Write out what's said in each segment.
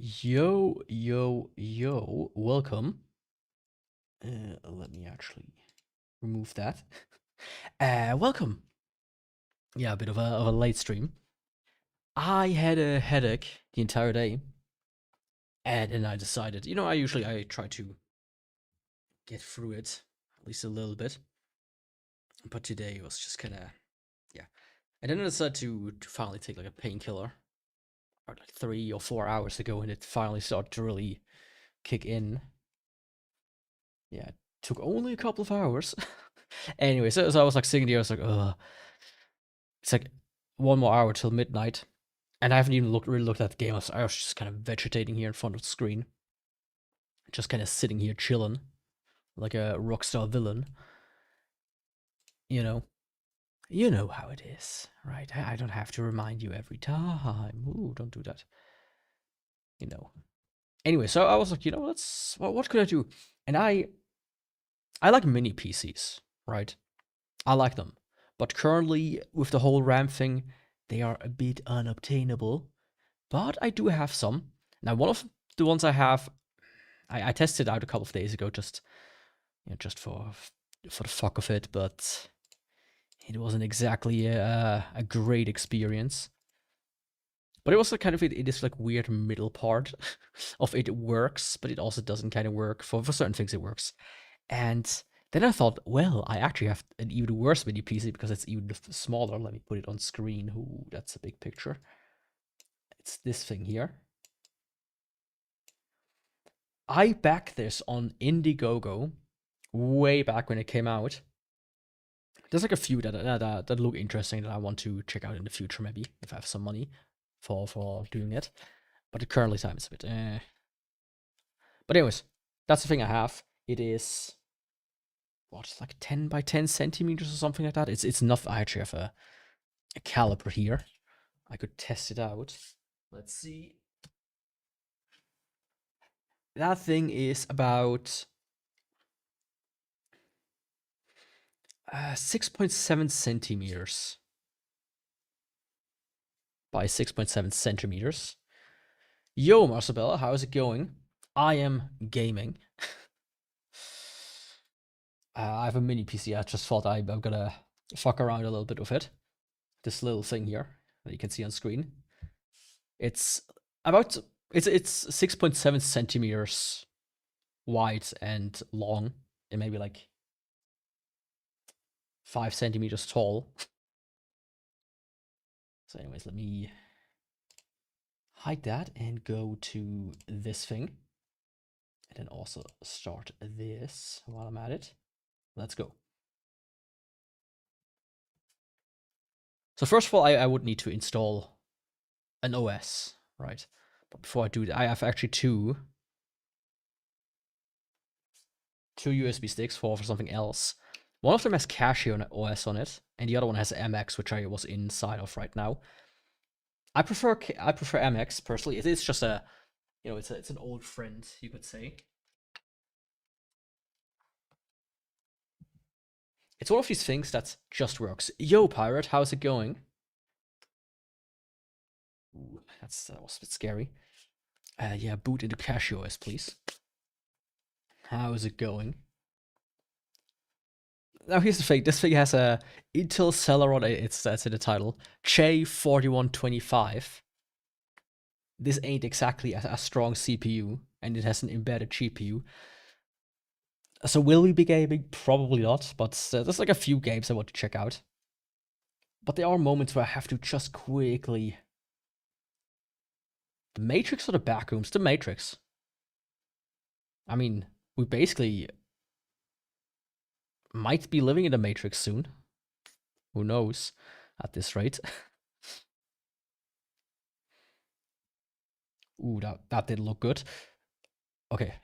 Yo, yo, yo, welcome. Let me actually remove that. Welcome. Yeah, a bit of a late stream. I had a headache the entire day, and then I decided, I try to get through it, at least a little bit. But today was just kind of, yeah. And then I decided to finally take like a painkiller, or like 3 or 4 hours ago, and it finally started to really kick in. Yeah, it took only a couple of hours. Anyway, so I was like sitting there, I was like, ugh. It's like 1 more hour till midnight. And I haven't even really looked at the game. I was just kind of vegetating here in front of the screen. Just kind of sitting here chilling. Like a rockstar villain. You know. You know how it is, right? I don't have to remind you every time. Ooh, don't do that. You know. Anyway, so I was like, what could I do? And I like mini PCs, right? I like them. But currently, with the whole RAM thing, they are a bit unobtainable. But I do have some. Now, one of the ones I have, I tested out a couple of days ago, just for the fuck of it. But it wasn't exactly a great experience. But it was kind of it is like weird middle part of it works, but it also doesn't kind of work for certain things. It works, and then I thought, well, I actually have an even worse mini PC because it's even smaller. Let me put it on screen. Ooh, that's a big picture. It's this thing here. I backed this on Indiegogo way back when it came out. There's like a few that look interesting that I want to check out in the future, maybe if I have some money for doing it. But the currently time is a bit. But anyways, that's the thing I have. It is what, like 10 by 10 centimeters or something like that. It's enough. I actually have a caliper here. I could test it out. Let's see. That thing is about 6.7 centimeters by 6.7 centimeters. Yo, Marcel, how is it going? I am gaming. I have a mini PC. I just thought I'm gonna fuck around a little bit with it. This little thing here that you can see on screen. It's about it's 6.7 centimeters wide and long, and maybe like 5 centimeters tall. So, anyways, let me hide that and go to this thing. And then also start this while I'm at it. Let's go. So first of all, I would need to install an OS, right? But before I do that, I have actually two USB sticks for something else. One of them has AKKO OS on it, and the other one has MX, which I was inside of right now. I prefer MX personally. It is just a, it's an old friend, you could say. It's one of these things that just works. Yo, pirate, how's it going? Ooh, that was a bit scary. Yeah, boot into AKKO OS, please. How's it going? Now here's the thing. This thing has a Intel Celeron. That's in the title. J4125. This ain't exactly a strong CPU, and it has an embedded GPU. So will we be gaming? Probably not, but there's like a few games I want to check out. But there are moments where I have to just quickly... The Matrix or the Backrooms? The Matrix. I mean, we basically might be living in the Matrix soon. Who knows at this rate. Ooh, that didn't look good. Okay.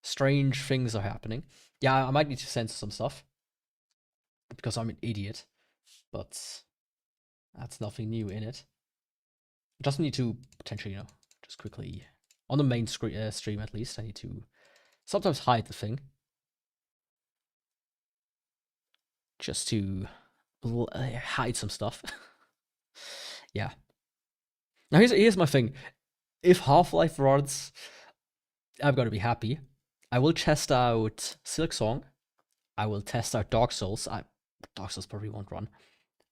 Strange things are happening. Yeah, I might need to censor some stuff. Because I'm an idiot. But that's nothing new in it. Just need to potentially, just quickly... On the main stream at least, I need to sometimes hide the thing. Just to hide some stuff. Yeah. Now here's my thing. if Half-Life runs, I'm gonna be happy. I will test out Silksong. I will test out Dark Souls. Dark Souls probably won't run.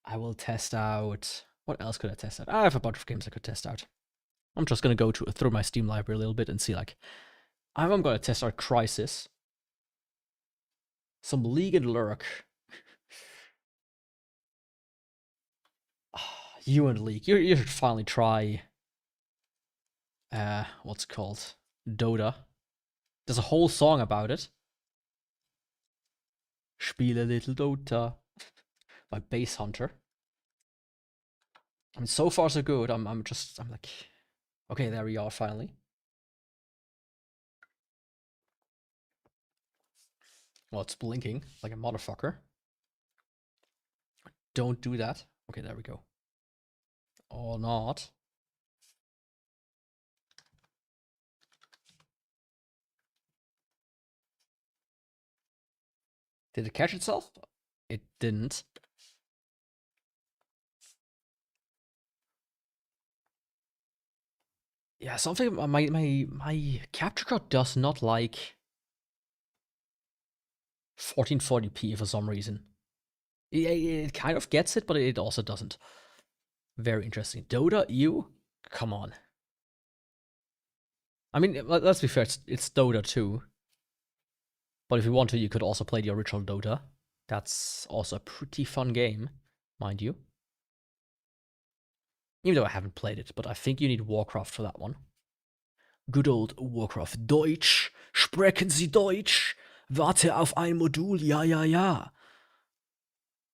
I will test out... What else could I test out? I have a bunch of games I could test out. I'm just gonna go through my Steam library a little bit and see, like... I'm gonna test out Crysis. Some League and Lurk. You and League. You should finally try... what's it called? Dota. There's a whole song about it. Spiele Little Dota. By Base Hunter. I mean, so far so good. I'm like, okay, there we are finally. Well, it's blinking like a motherfucker. Don't do that. Okay, there we go. Or not. Did it catch itself? It didn't. Yeah, something my capture card does not like 1440p for some reason. It kind of gets it, but it also doesn't. Very interesting. Dota, you? Come on. I mean, let's be fair, it's Dota 2. But if you want to, you could also play the original Dota. That's also a pretty fun game, mind you. Even though I haven't played it, but I think you need Warcraft for that one. Good old Warcraft. Deutsch. Sprechen Sie Deutsch. Warte auf ein Modul. Ja, ja, ja.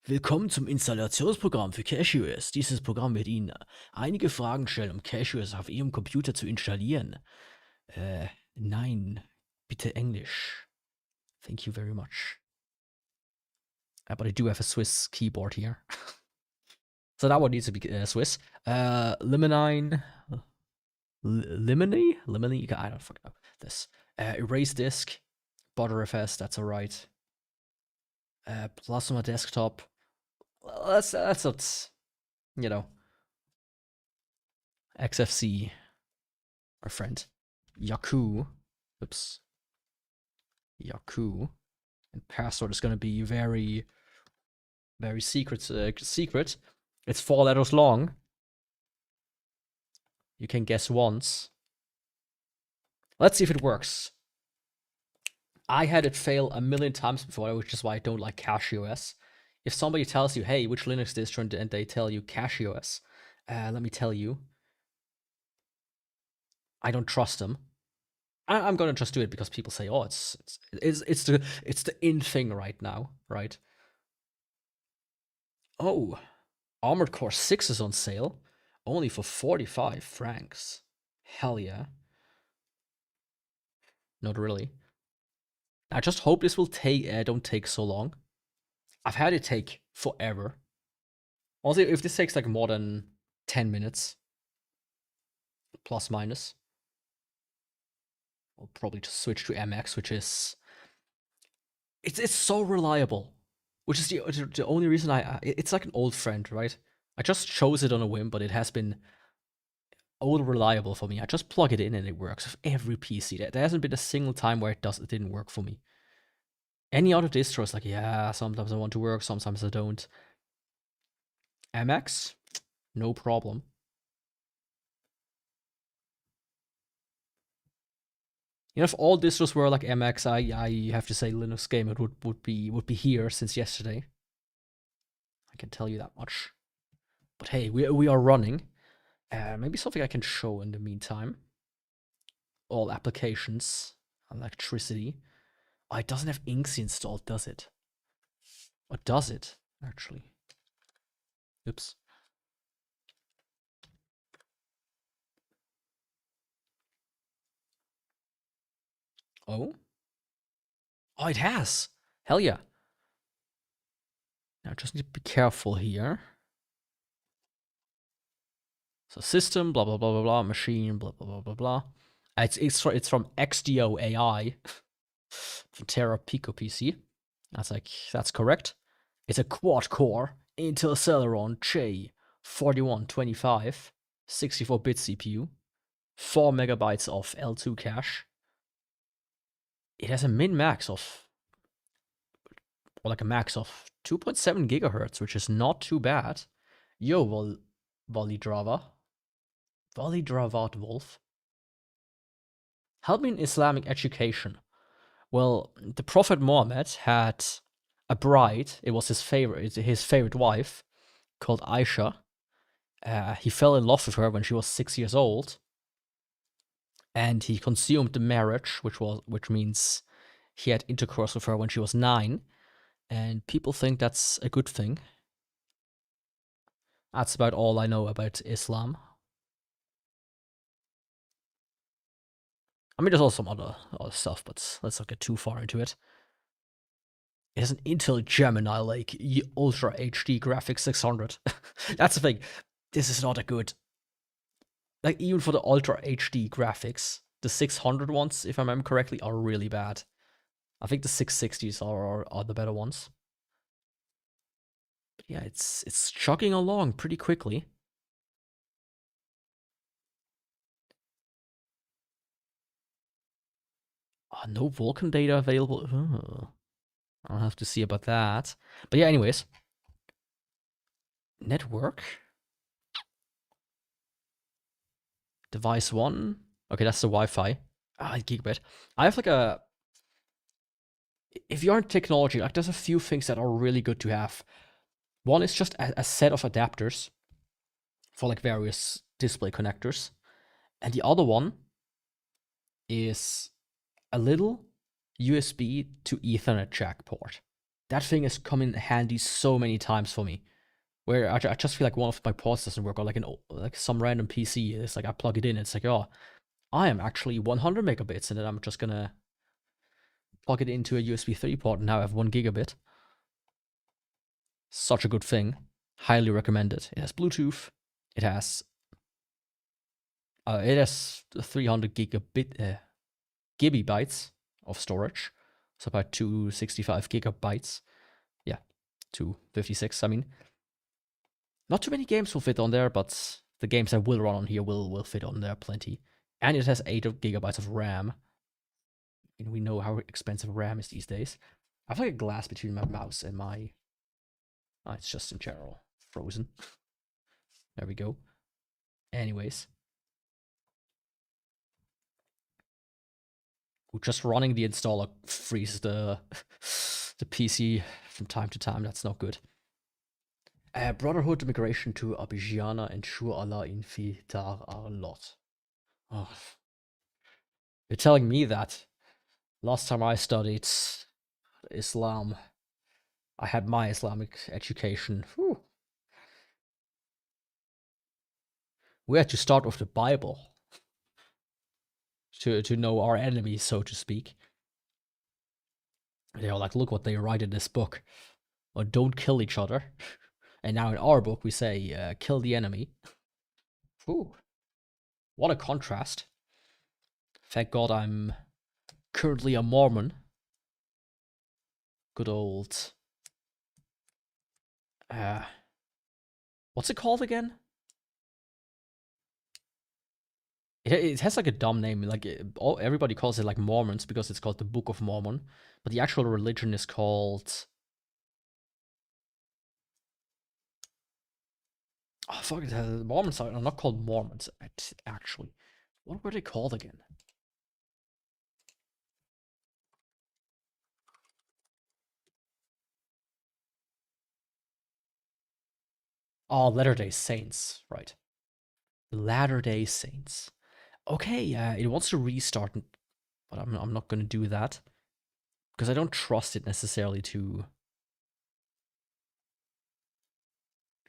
Willkommen zum Installationsprogramm für CashOS. Dieses Programm wird Ihnen einige Fragen stellen, um CashOS auf Ihrem Computer zu installieren. Nein, bitte Englisch. Thank you very much. But I do have a Swiss keyboard here. So that one needs to be Swiss. Limonine. Limony? Limony? I don't fucking know this. Erase disk. Butterfs, that's alright. Plasma desktop. Well, that's not, you know. XFC. Our friend. Yaku. Oops. Yaku. And password is going to be very, very secret. Secret. It's 4 letters long. You can guess once. Let's see if it works. I had it fail a million times before, which is why I don't like CashOS. If somebody tells you, hey, which Linux distro, and they tell you CashOS, let me tell you, I don't trust them. I'm gonna just do it because people say, oh, it's the in thing right now, right? Oh, Armored Core 6 is on sale, only for 45 francs. Hell yeah. Not really. I just hope this will don't take so long. I've had it take forever. Also, if this takes like more than 10 minutes, plus minus, I'll probably just switch to MX, which is it's so reliable. Which is the only reason it's like an old friend, right? I just chose it on a whim, but it has been old reliable for me. I just plug it in and it works with every PC. There hasn't been a single time where it didn't work for me. Any other distro is like, yeah, sometimes I want to work, sometimes I don't. MX, no problem. You know, if all distros were like MX, I have to say Linux Gamer would be here since yesterday. I can tell you that much. But hey, we are running. Maybe something I can show in the meantime. All applications, electricity. Oh, it doesn't have Inksy installed, does it? Or does it, actually? Oops. Oh? Oh, it has! Hell yeah. Now, just need to be careful here. So system, blah, blah, blah, blah, blah, machine, blah, blah, blah, blah, blah. It's from XDO AI. From Terra Pico PC. That's correct. It's a quad-core Intel Celeron J4125 64-bit CPU, 4 megabytes of L2 cache. It has a min max of, or like a max of 2.7 gigahertz, which is not too bad. Yo, Volidrava. Volidravat Wolf. Help me in Islamic education. Well, the Prophet Muhammad had a bride. It was his favorite wife, called Aisha. He fell in love with her when she was 6 years old, and he consumed the marriage, which means he had intercourse with her when she was 9. And people think that's a good thing. That's about all I know about Islam. I mean, there's also some other stuff, but let's not get too far into it. It has an Intel Gemini, like, Ultra HD graphics 600. That's the thing. This is not a good... Like, even for the Ultra HD graphics, the 600 ones, if I remember correctly, are really bad. I think the 660s are the better ones. But yeah, it's chugging along pretty quickly. No Vulkan data available. I'll have to see about that. But yeah, anyways. Network. Device 1. Okay, that's the Wi-Fi. Gigabit. I have like a... If you're in technology, like, there's a few things that are really good to have. One is just a set of adapters for like various display connectors. And the other one is a little USB to Ethernet jack port. That thing has come in handy so many times for me, where I just feel like one of my ports doesn't work, or like some random PC. It's like I plug it in, it's like, oh, I am actually 100 megabits, and then I'm just gonna plug it into a USB 3 port, and now I have 1 gigabit. Such a good thing. Highly recommend it. It has Bluetooth. It has 300 gigabytes of storage. So about 265 gigabytes. Yeah, 256, I mean. Not too many games will fit on there, but the games that will run on here will fit on there plenty. And it has 8 gigabytes of RAM. And we know how expensive RAM is these days. I have like a glass between my mouse and my... it's just in general frozen. There we go. Anyways. Just running the installer freezes the PC from time to time. That's not good. Brotherhood migration to Abidjana ensure Allah in Fitar a lot. Oh. You're telling me that last time I studied Islam, I had my Islamic education. Whew. We had to start with the Bible to know our enemies, so to speak. They are like, look what they write in this book. Or don't kill each other. And now in our book we say, kill the enemy. Ooh. What a contrast. Thank God I'm currently a Mormon. Good old... what's it called again? It has like a dumb name. Like, everybody calls it like Mormons because it's called the Book of Mormon. But the actual religion is called... Oh, fuck it. The Mormons are not called Mormons, actually. What were they called again? Oh, Latter-day Saints. Right. Latter-day Saints. Okay, it wants to restart, but I'm not going to do that. Because I don't trust it necessarily to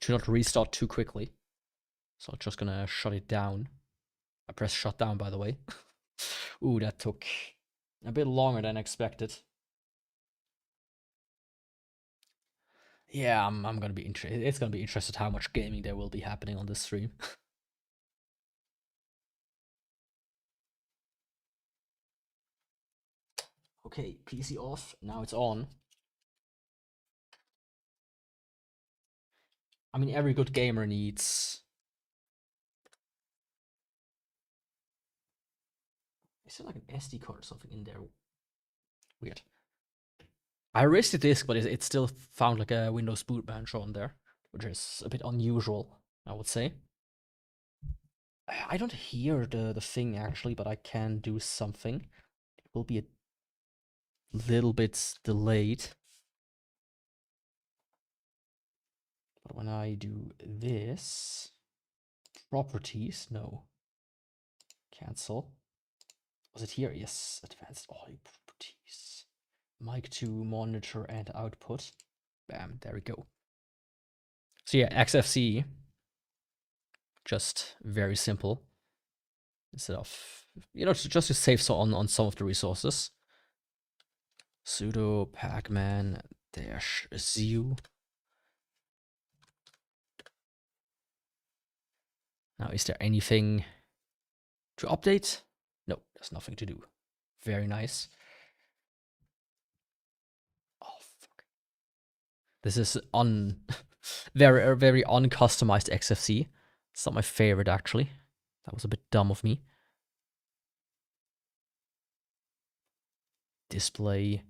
not restart too quickly. So I'm just going to shut it down. I pressed shut down, by the way. Ooh, that took a bit longer than expected. Yeah, I'm gonna be interested. It's gonna be interested how much gaming there will be happening on this stream. Okay, PC off. Now it's on. I mean, every good gamer needs Is there like an SD card or something in there? Weird. I erased the disk, but it still found like a Windows boot branch on there, which is a bit unusual, I would say. I don't hear the thing actually, but I can do something. It will be a little bit delayed. But when I do this, properties, no. Cancel. Was it here? Yes, advanced audio properties. Mic to monitor and output. Bam, there we go. So yeah, XFCE. Just very simple. Instead of, just to save on some of the resources. Sudo pacman -zu. Now, is there anything to update? No, there's nothing to do. Very nice. Oh, fuck. This is very, very uncustomized XFC. It's not my favorite, actually. That was a bit dumb of me. Display.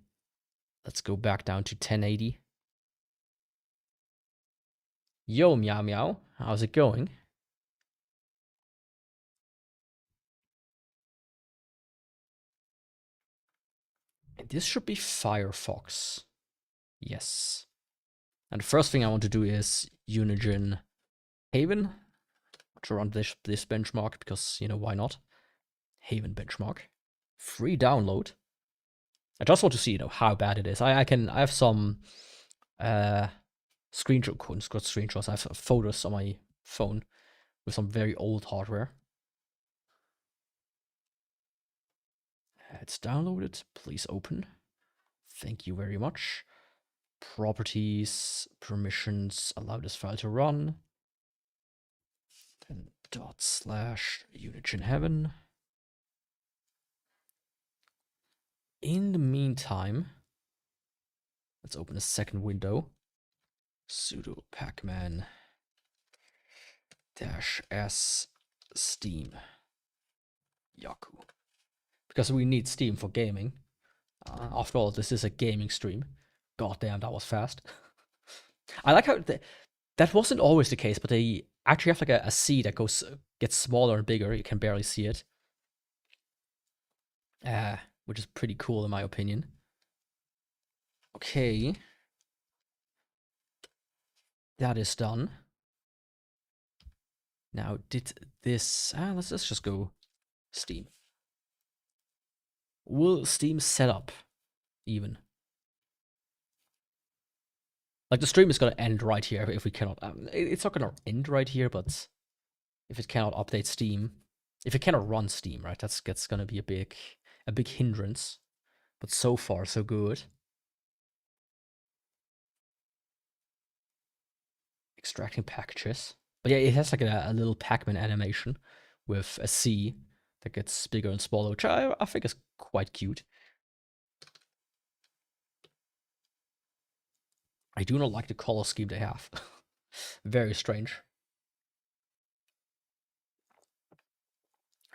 Let's go back down to 1080. Yo, meow meow. How's it going? And this should be Firefox. Yes. And the first thing I want to do is Unigine Haven to run this benchmark, because, why not? Haven benchmark. Free download. I just want to see, how bad it is. I have some screenshots. I have photos on my phone with some very old hardware. It's downloaded. Please open. Thank you very much. Properties, permissions, allow this file to run. Then /Unigine Heaven. In the meantime, let's open a second window. Sudo pacman -s steam Yaku. Because we need Steam for gaming. After all, this is a gaming stream. God damn, that was fast. I like how that wasn't always the case, but they actually have like a C that gets smaller and bigger. You can barely see it. Which is pretty cool in my opinion. Okay. That is done. Now, did this... let's just go Steam. Will Steam set up even? Like, the stream is going to end right here if we cannot... it's not going to end right here, but if it cannot update Steam... If it cannot run Steam, right, that's going to be a big hindrance. But so far, so good. Extracting packages. But yeah, it has like a little Pac-Man animation with a C that gets bigger and smaller, which I think is quite cute. I do not like the color scheme they have. Very strange.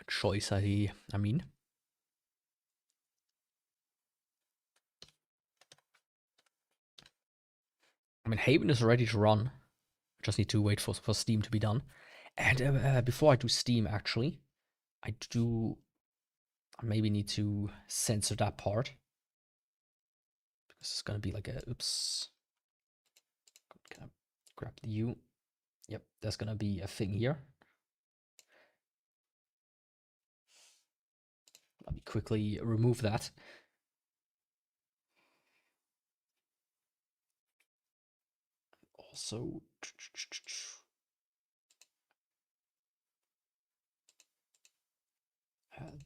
Choice ID, I mean. Haven is ready to run. Just need to wait for Steam to be done. And before I do Steam, actually, I maybe need to censor that part. Because it's gonna be like a, oops. Can I grab the U? Yep, there's gonna be a thing here. Let me quickly remove that. Also,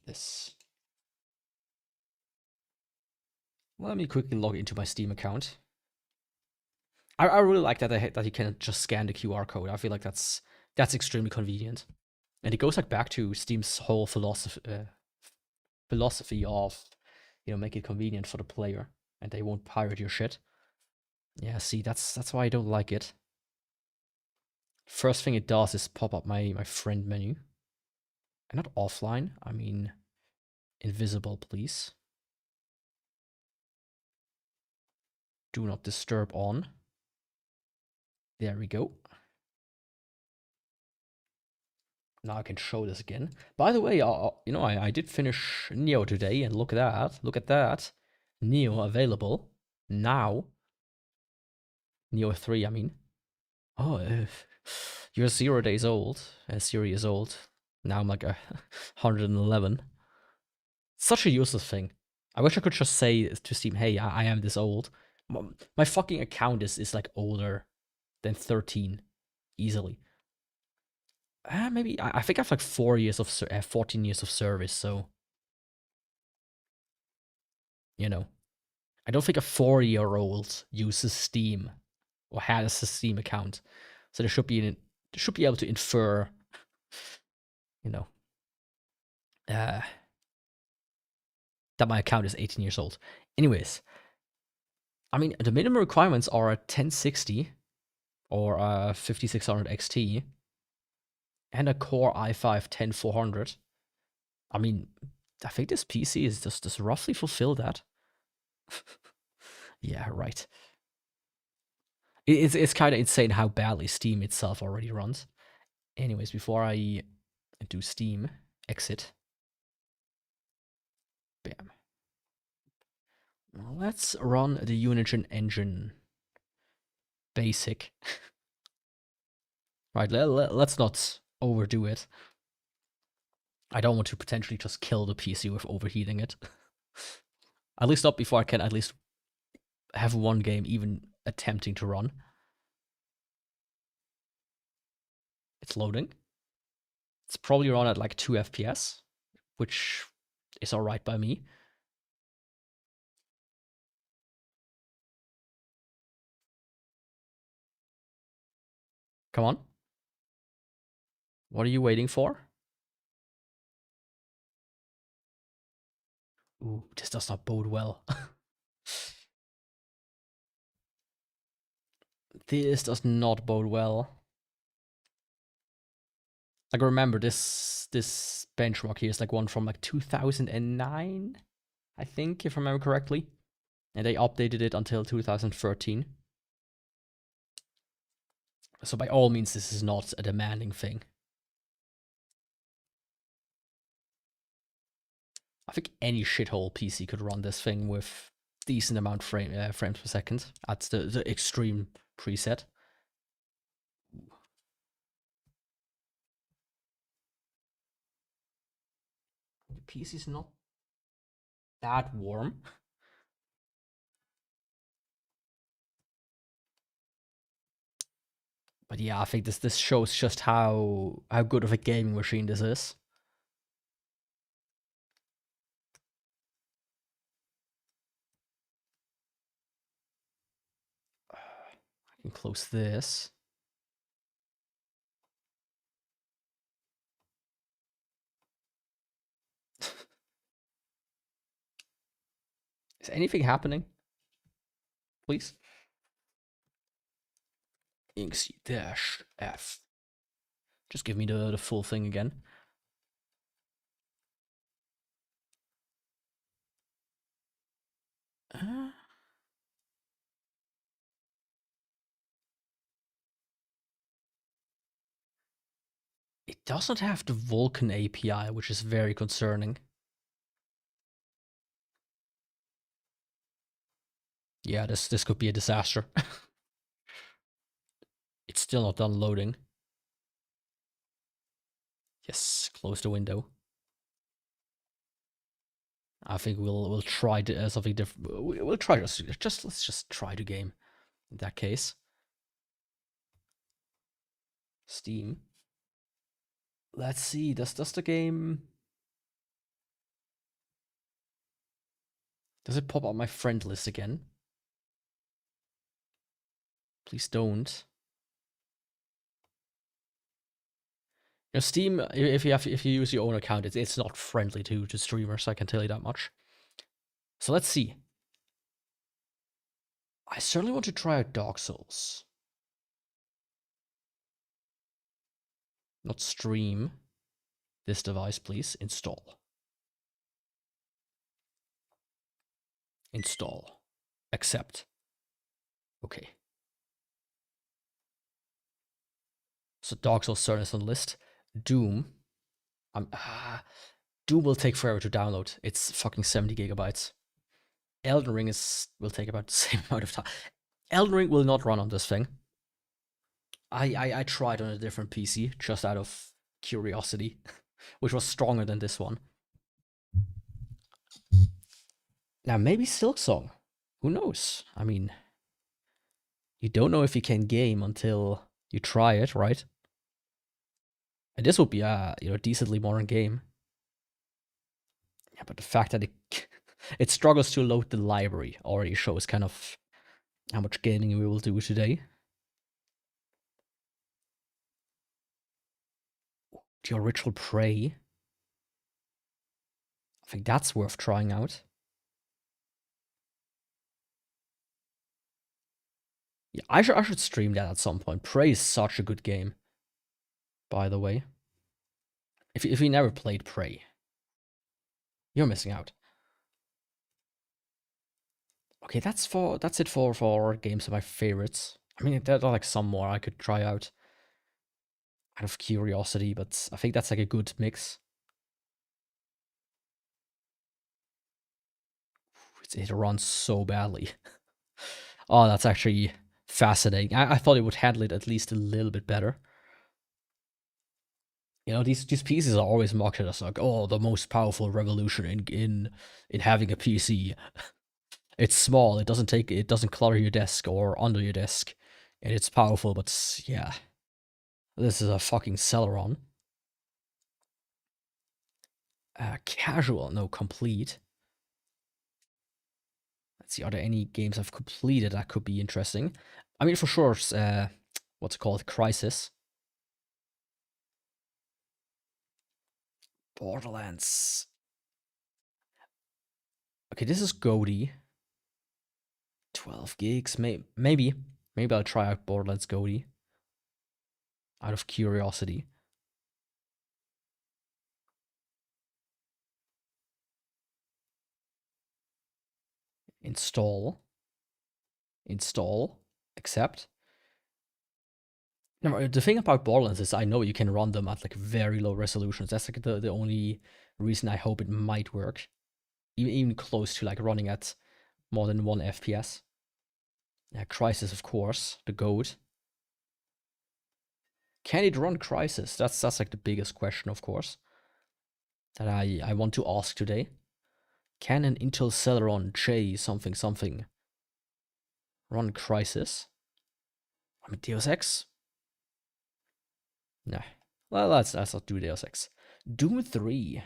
this. Let me quickly log into my Steam account. I really like that you can just scan the QR code. I feel like that's extremely convenient, and it goes like back to Steam's whole philosophy of, make it convenient for the player, and they won't pirate your shit. Yeah, see, that's why I don't like it. First thing it does is pop up my friend menu, and not offline. I mean, invisible, please. Do not disturb on. There we go. Now I can show this again. By the way, you know, I did finish Neo today, and look at that. Look at that. Neo available now. Neo 3, I mean. Oh, you're 0 days old. 0 years old. Now I'm like 111. Such a useless thing. I wish I could just say to Steam, hey, I am this old. My fucking account is like older than 13. Easily. Maybe, I think I have like 4 years of, 14 years of service, so. You know. I don't think a 4-year-old uses Steam or has a Steam account. So they should be able to infer, you know, that my account is 18 years old. Anyways, I mean, the minimum requirements are a 1060 or a 5600 XT and a Core i5-10400. I mean, I think this PC is just roughly fulfill that. Yeah, right. It's kind of insane how badly Steam itself already runs. Anyways, before I do Steam, exit. Bam. Let's run the Unigine engine. Basic. Right, let's not overdo it. I don't want to potentially just kill the PC with overheating it. At least not before I can at least have one game even attempting to run. It's loading. It's probably run at like 2 FPS, which is alright by me. Come on. What are you waiting for? Ooh, this does not bode well. This does not bode well. Like, remember, this benchmark here is like one from like 2009, I think, if I remember correctly. And they updated it until 2013. So by all means, this is not a demanding thing. I think any shithole PC could run this thing with decent amount frames per second at the extreme preset. The PC is not that warm. But yeah, I think this shows just how good of a gaming machine this is. I can close this. Is anything happening? Please. -F. Just give me the full thing again. It doesn't have the Vulkan API, which is very concerning. Yeah, this could be a disaster. It's still not done loading. Yes, close the window. I think we'll try something different. We'll try let's just try the game. In that case, Steam. Let's see. Does the game? Does it pop up my friend list again? Please don't. You know, Steam, if you use your own account, it's not friendly to streamers. I can tell you that much. So let's see. I certainly want to try out Dark Souls. Not stream. This device, please. Install. Install. Accept. Okay. So Dark Souls Certain is on the list. Doom. Doom will take forever to download. It's fucking 70 gigabytes. Elden Ring will take about the same amount of time. Elden Ring will not run on this thing. I tried on a different PC just out of curiosity, which was stronger than this one. Now maybe Silksong. Who knows? I mean, you don't know if you can game until you try it, right? And this would be a decently modern game. Yeah, but the fact that it struggles to load the library already shows kind of how much gaming we will do today. The Original Prey. I think that's worth trying out. Yeah, I should stream that at some point. Prey is such a good game, by the way. If you never played Prey, you're missing out. Okay, that's it for games of my favorites. I mean, there are like some more I could try out out of curiosity, but I think that's like a good mix. It runs so badly. Oh, that's actually fascinating. I thought it would handle it at least a little bit better. You know, these PCs are always mocked as like, oh, the most powerful revolution in having a PC. It's small. It doesn't clutter your desk or under your desk, and it's powerful. But yeah, this is a fucking Celeron. Casual, no, complete. Let's see, are there any games I've completed that could be interesting? I mean, for sure, what's it called? Crisis. Borderlands. Okay, this is Goaty. 12 gigs, maybe I'll try out Borderlands Goaty. Out of curiosity. Install. Accept. Now, the thing about Borderlands is I know you can run them at like very low resolutions. That's like the only reason I hope it might work. Even close to like running at more than 1 FPS. Yeah, Crisis, of course, the GOAT. Can it run Crisis? That's like the biggest question, of course, that I want to ask today. Can an Intel Celeron J something run Crisis? I mean, Deus Ex? Nah. Well, let's not do Deus Ex. Doom 3.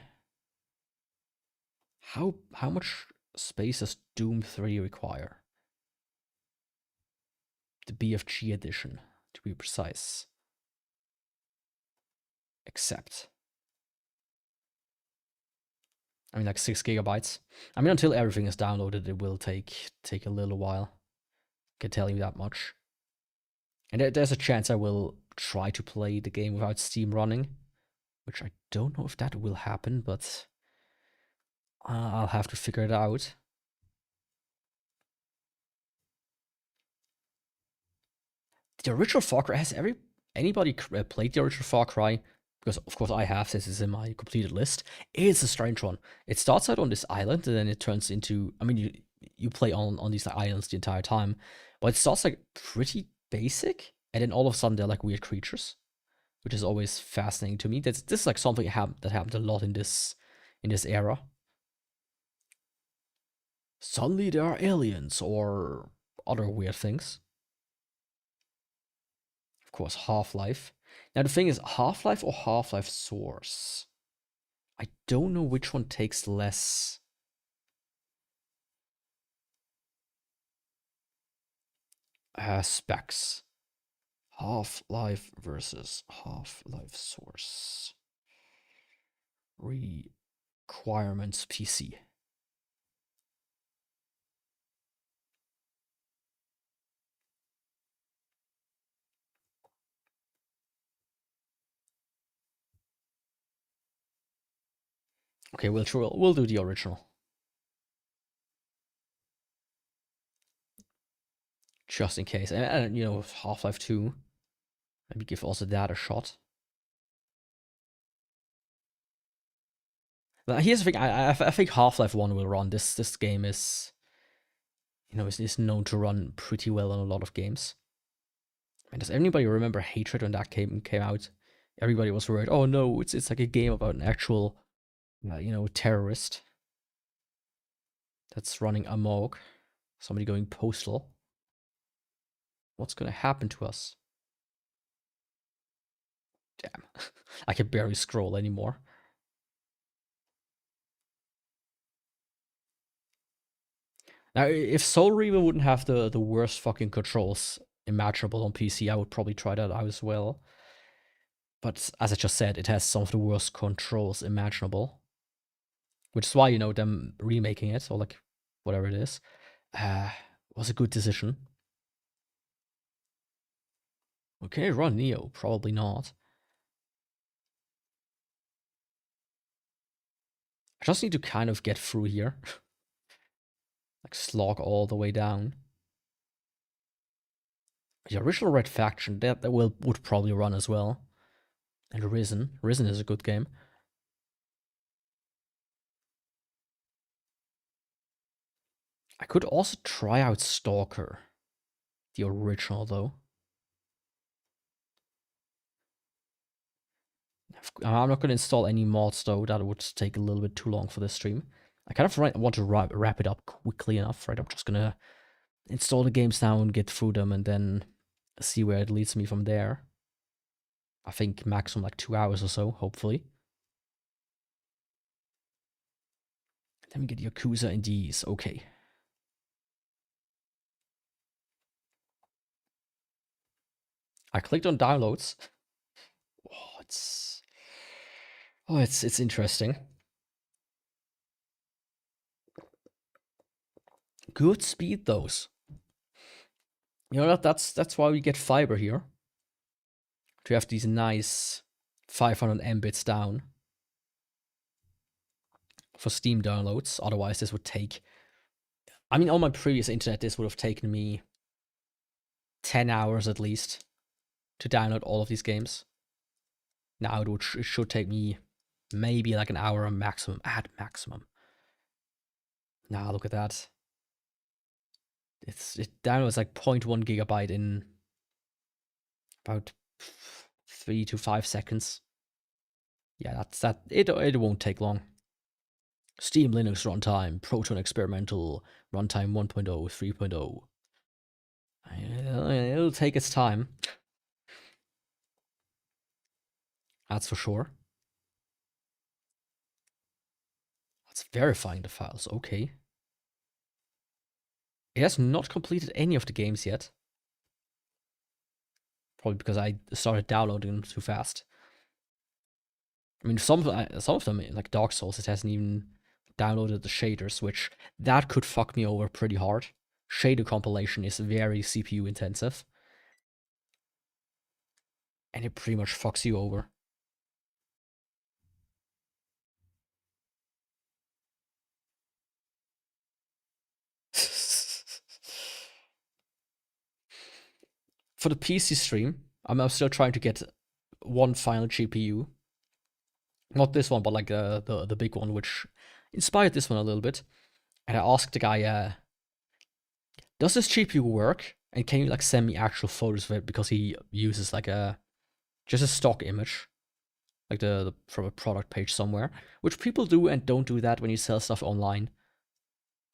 How much space does Doom 3 require? The BFG edition, to be precise. Accept. I mean, like 6 gigabytes. I mean, until everything is downloaded, it will take a little while. Can tell you that much. And there's a chance I will try to play the game without Steam running, which I don't know if that will happen, but I'll have to figure it out. The original Far Cry, has anybody played the original Far Cry? Because of course I have, since it's in my completed list. It's a strange one. It starts out on this island and then it turns into, I mean, you play on these islands the entire time, but it starts like pretty basic, and then all of a sudden they're like weird creatures, which is always fascinating to me. This is like something that happened a lot in this era. Suddenly there are aliens or other weird things. Of course, Half-Life. Now the thing is, Half-Life or Half-Life Source? I don't know which one takes less. Specs. Half-Life versus Half-Life Source. Requirements PC. Okay, we'll do the original. just in case. And you know, Half-Life 2, maybe give also that a shot. But here's the thing, I think Half-Life 1 will run. This game is, you know, is known to run pretty well on a lot of games. And does anybody remember Hatred when that came out? Everybody was worried, oh no, it's like a game about an actual, you know, terrorist that's running amok. Somebody going postal. What's gonna happen to us? Damn. I can barely scroll anymore. Now, if Soul Reaver wouldn't have the worst fucking controls imaginable on PC, I would probably try that out as well. But as I just said, it has some of the worst controls imaginable. Which is why, you know, them remaking it, or like whatever it is, was a good decision. Okay, run Neo, probably not. I just need to kind of get through here. Like slog all the way down. The original Red Faction, that would probably run as well. And Risen. Risen is a good game. I could also try out Stalker. The original, though. I'm not going to install any mods, though. That would take a little bit too long for this stream. I kind of want to wrap it up quickly enough, right? I'm just going to install the games now and get through them and then see where it leads me from there. I think maximum like 2 hours or so, hopefully. Then we get Yakuza and these. Okay. I clicked on downloads. Oh, it's interesting. Good speed, those. You know, that's why we get fiber here. To have these nice 500 Mbits down for Steam downloads. Otherwise, this would take... I mean, on my previous internet, this would have taken me 10 hours at least to download all of these games. Now it should take me maybe like an hour maximum, at maximum. Now look at that. It downloads like 0.1 gigabyte in about 3 to 5 seconds. Yeah, that's that. It won't take long. Steam Linux runtime, Proton Experimental, runtime 1.0, 3.0. It'll take its time. That's for sure. It's verifying the files, okay. It has not completed any of the games yet. Probably because I started downloading them too fast. I mean, some of them, like Dark Souls, it hasn't even downloaded the shaders, which that could fuck me over pretty hard. Shader compilation is very CPU intensive. And it pretty much fucks you over. For the PC stream, I'm still trying to get one final GPU. Not this one, but like the big one, which inspired this one a little bit. And I asked the guy, does this GPU work? And can you like send me actual photos of it? Because he uses like just a stock image, like the from a product page somewhere, which people do and don't do that when you sell stuff online.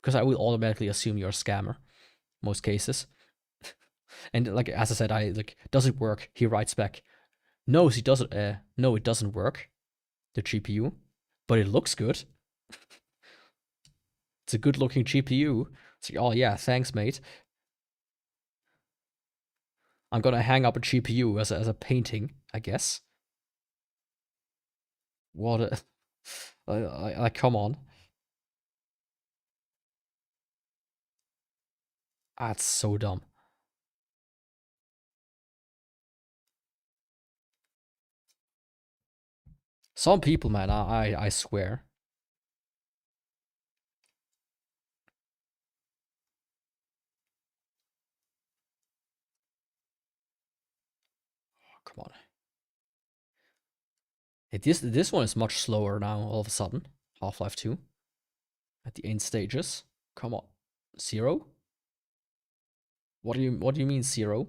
Because I will automatically assume you're a scammer, most cases. And like as I said, I like, does it work? He writes back, no, he doesn't. No, it doesn't work. The GPU, but it looks good. It's a good-looking GPU. It's like, oh yeah, thanks, mate. I'm gonna hang up a GPU as a painting, I guess. What a... Like, come on. That's so dumb. Some people, man, I swear. This one is much slower now, all of a sudden. Half-Life 2. At the end stages. Come on. 0? What do you mean 0?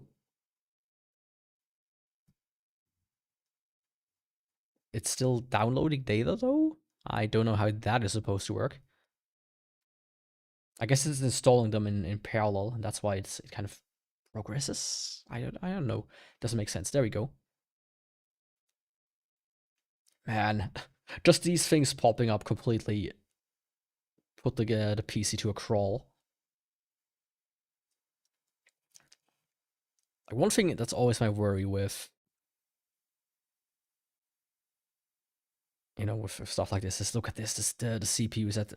It's still downloading data though? I don't know how that is supposed to work. I guess it's installing them in parallel, and that's why it kind of progresses. I don't know. Doesn't make sense. There we go. Man, just these things popping up completely put the PC to a crawl. Like, one thing that's always my worry with, you know, with stuff like this is, look at this. The CPU is at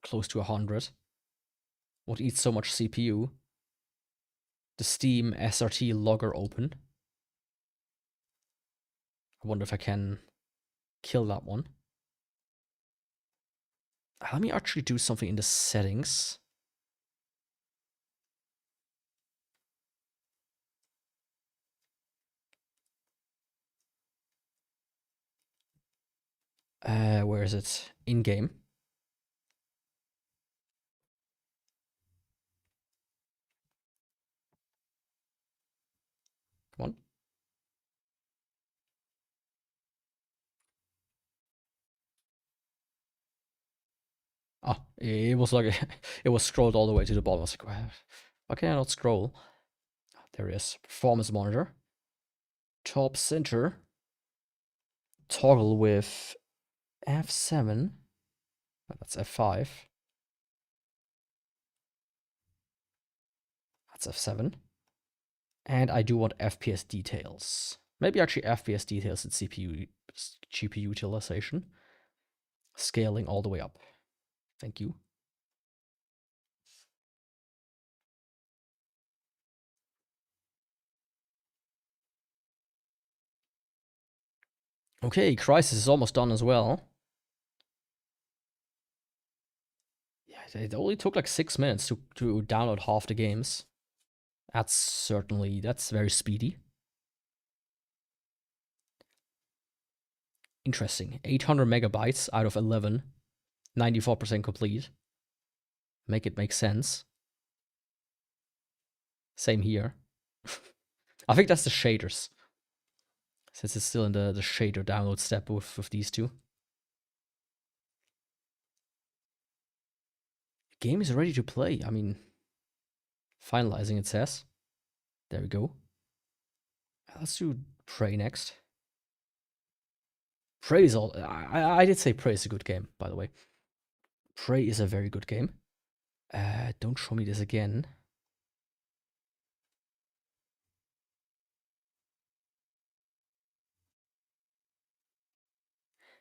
close to 100. What eats so much CPU? The Steam SRT logger open. I wonder if I can kill that one. Let me actually do something in the settings. Where is it? In game. Come on. Oh, it was like it was scrolled all the way to the bottom. I was like, why can I not scroll? There it is. Performance monitor. Top center. Toggle with F7. That's F5. That's F7. And I do want FPS details. Maybe actually FPS details and GPU utilization. Scaling all the way up. Thank you. Okay, Crisis is almost done as well. Yeah, it only took like 6 minutes to download half the games. That's very speedy. Interesting. 800 megabytes out of 11. 94% complete. Make it make sense. Same here. I think that's the shaders. Since it's still in the shader download step with these two. The game is ready to play. I mean, finalizing it says. There we go. Let's do Prey next. Prey is all. I did say Prey is a good game, by the way. Prey is a very good game. Don't show me this again.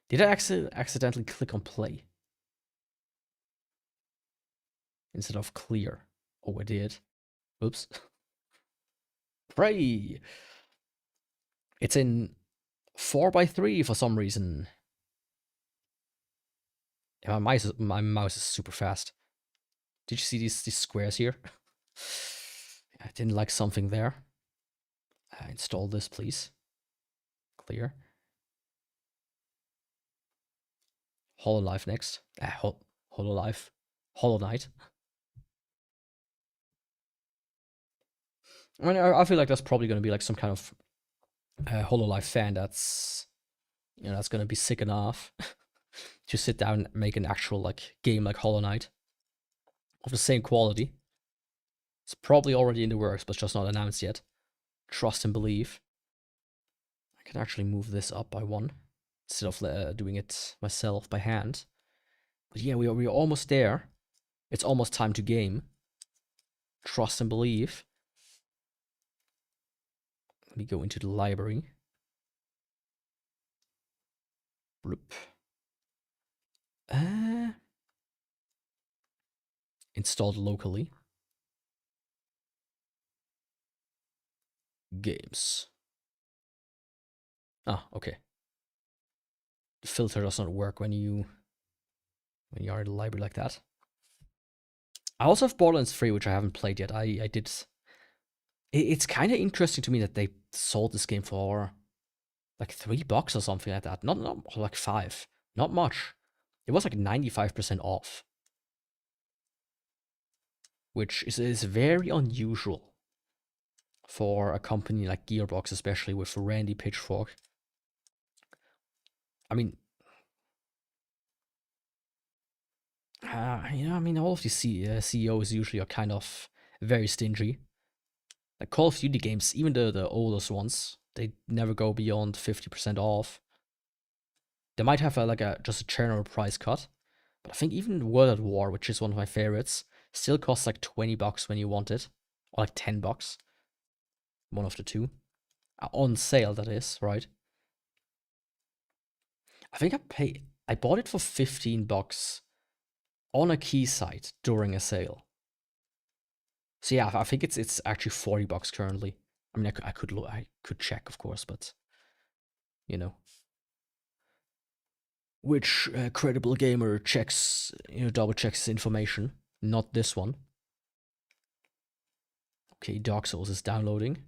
Did I accidentally click on play? Instead of clear. Oh, I did. Oops. Prey! It's in 4x3 for some reason. Yeah, my mouse is super fast. Did you see these squares here? I didn't like something there. Install this, please. Clear. Hololive next. Hololive. Hollow Knight. I mean, I feel like that's probably going to be like some kind of Hololive fan that's, you know, that's going to be sick enough to sit down and make an actual like game like Hollow Knight of the same quality. It's probably already in the works, but just not announced yet. Trust and believe. I can actually move this up by 1 instead of doing it myself by hand. But yeah, we're almost there. It's almost time to game. Trust and believe. Let me go into the library. Bloop. Installed locally. Games. Ah, okay. The filter does not work when you are in the library like that. I also have Borderlands 3, which I haven't played yet. I did. It's kind of interesting to me that they sold this game for like $3 or something like that. Not like 5. Not much. It was like 95% off, which is very unusual for a company like Gearbox, especially with Randy Pitchfork. I mean, I mean, all of these CEOs usually are kind of very stingy. Like Call of Duty games, even the oldest ones, they never go beyond 50% off. They might have just a general price cut, but I think even World at War, which is one of my favorites, still costs like $20 when you want it, or like $10, one of the two, on sale. That is right. I think I bought it for $15 on a key site during a sale. So yeah, I think it's actually $40 currently. I mean, I could check, of course, but you know, which credible gamer checks, double checks information? Not this one. Okay, Dark Souls is downloading.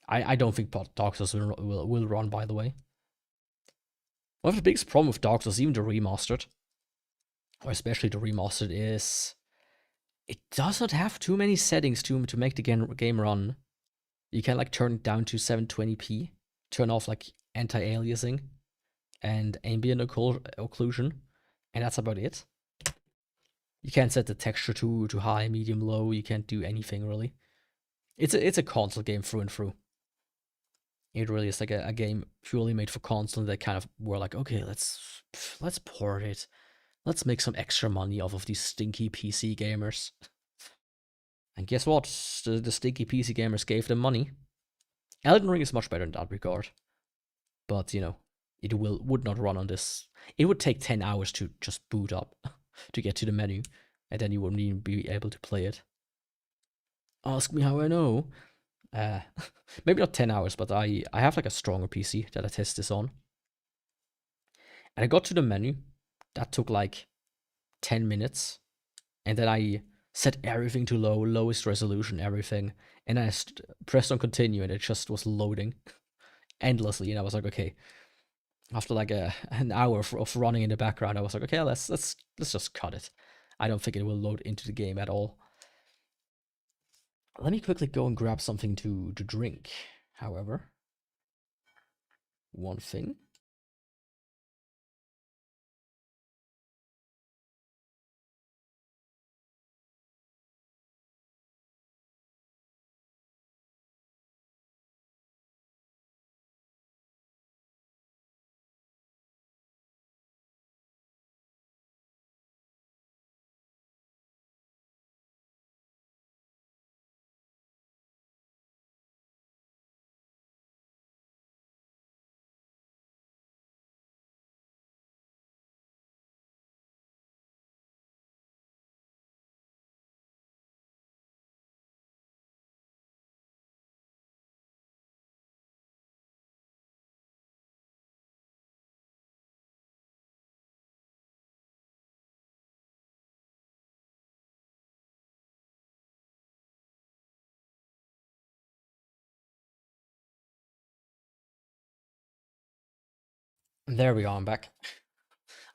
I don't think Dark Souls will run, by the way. One of the biggest problem with Dark Souls, even the remastered, or especially the remastered, is it does not have too many settings to make the game run. You can like turn it down to 720p, turn off like anti-aliasing and ambient occlusion, and that's about it. You can't set the texture to high, medium, low. You can't do anything really. It's a console game through and through. It really is like a game purely made for console. That kind of were like, okay, let's port it. Let's make some extra money off of these stinky PC gamers. And guess what? The stinky PC gamers gave them money. Elden Ring is much better in that regard. But, it would not run on this. It would take 10 hours to just boot up to get to the menu. And then you wouldn't even be able to play it. Ask me how I know. Maybe not 10 hours, but I have like a stronger PC that I test this on. And I got to the menu. That took like 10 minutes. And then I set everything to low, lowest resolution, everything. And I pressed on continue and it just was loading endlessly. And I was like, okay. After like an hour of running in the background, I was like, okay, let's just cut it. I don't think it will load into the game at all. Let me quickly go and grab something to drink, however. One thing. There we are, I'm back.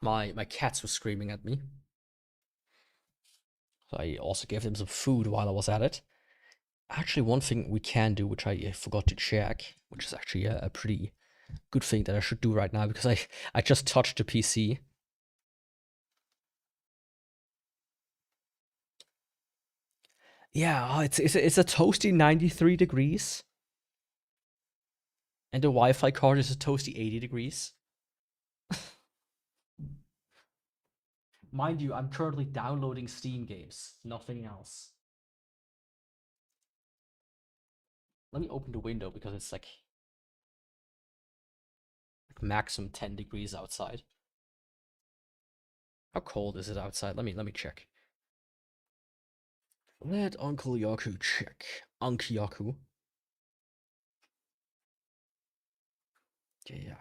My cats were screaming at me. So I also gave them some food while I was at it. Actually, one thing we can do, which I forgot to check, which is actually a pretty good thing that I should do right now, because I just touched the PC. Yeah, it's a toasty 93 degrees. And the Wi-Fi card is a toasty 80 degrees. Mind you, I'm currently downloading Steam games, nothing else. Let me open the window because it's like maximum 10 degrees outside. How cold is it outside? Let me check. Let Uncle Yaku check. Uncle Yaku. Yeah.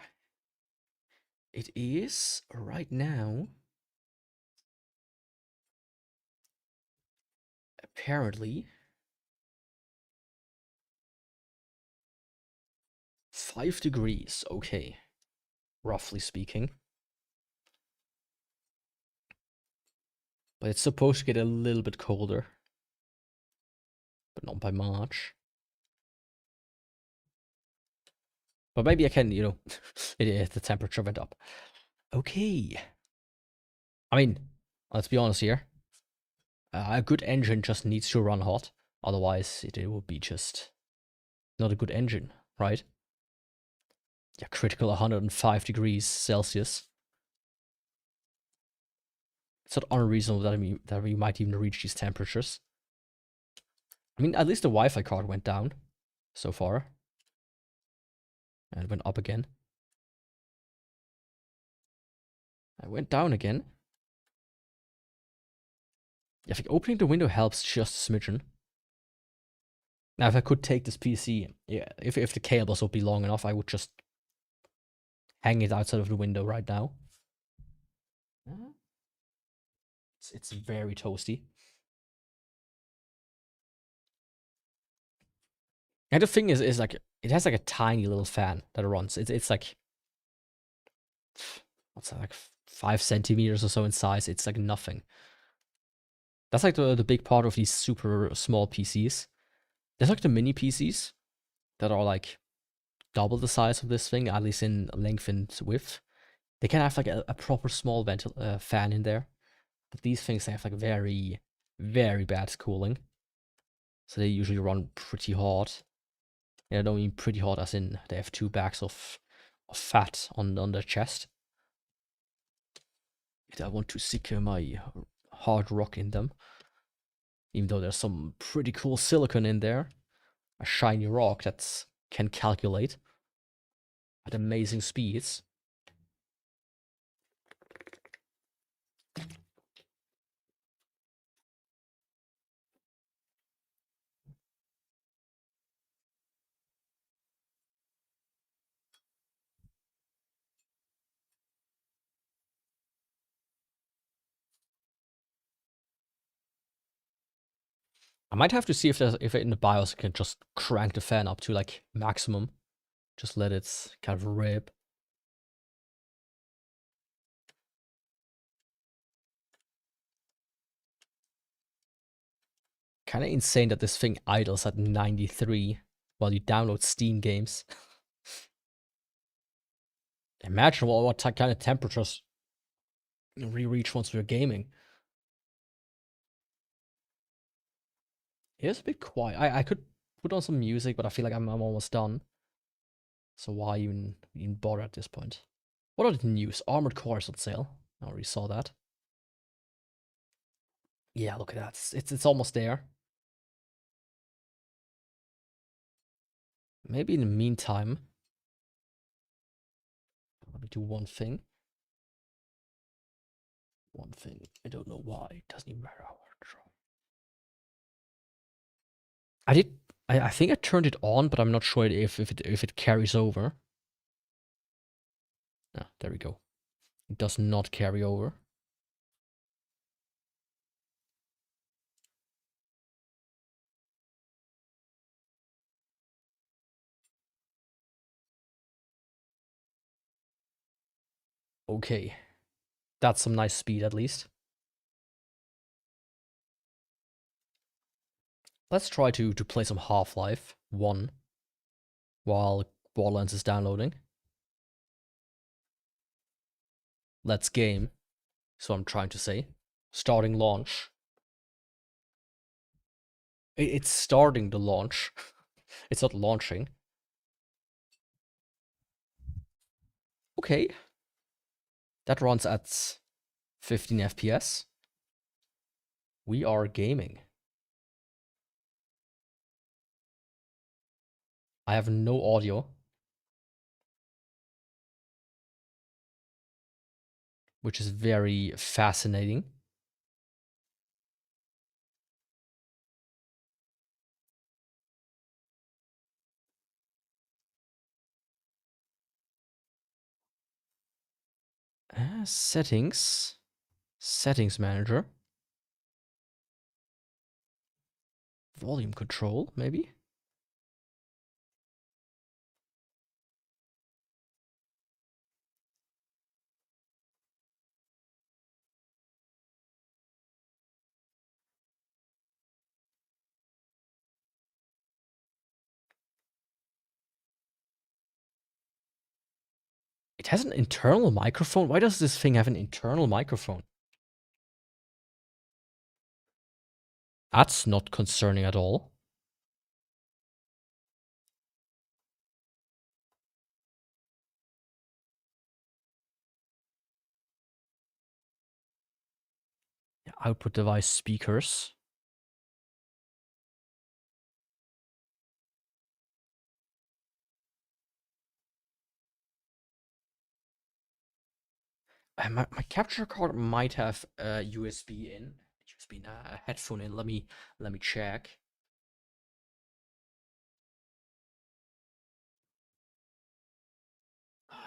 It is right now. Apparently. 5 degrees, okay. Roughly speaking. But it's supposed to get a little bit colder. But not by March. But maybe I can, you know, the temperature went up. Okay. I mean, let's be honest here. A good engine just needs to run hot. Otherwise, it would be just not a good engine, right? Yeah, critical 105 degrees Celsius. It's not unreasonable that we might even reach these temperatures. I mean, at least the Wi-Fi card went down so far. And it went up again. I went down again. Yeah, I think opening the window helps just a smidgen. Now, if I could take this PC, yeah, if the cables would be long enough, I would just hang it outside of the window right now. It's very toasty. And the thing is like, it has like a tiny little fan that runs. It's like, what's that, like 5 centimeters or so in size. It's like nothing. That's like the big part of these super small PCs. There's like the mini PCs that are like double the size of this thing, at least in length and width. They can have like a proper small fan in there. But these things have like very, very bad cooling. So they usually run pretty hot. Yeah, I don't mean pretty hot as in they have 2 bags of fat on their chest. I want to secure my hard rock in them. Even though there's some pretty cool silicon in there. A shiny rock that can calculate at amazing speeds. I might have to see if in the BIOS I can just crank the fan up to like maximum. Just let it kind of rip. Kind of insane that this thing idles at 93 while you download Steam games. Imagine what kind of temperatures we reach once we're gaming. It is a bit quiet. I could put on some music, but I feel like I'm almost done. So why even bother at this point? What are the news? Armored Core on sale. I already saw that. Yeah, look at that. It's almost there. Maybe in the meantime, let me do one thing. One thing. I don't know why. It doesn't even matter how hard I try. I think I turned it on, but I'm not sure if it carries over. Ah, there we go. It does not carry over. Okay. That's some nice speed at least. Let's try to play some Half-Life 1 while Borderlands is downloading. Let's game. So I'm trying to say. Starting launch. It's starting the launch. It's not launching. Okay. That runs at 15 FPS. We are gaming. I have no audio. Which is very fascinating. Settings. Settings manager. Volume control, maybe? It has an internal microphone? Why does this thing have an internal microphone? That's not concerning at all. Output device speakers. My capture card might have a USB in, a headphone in. Let me check.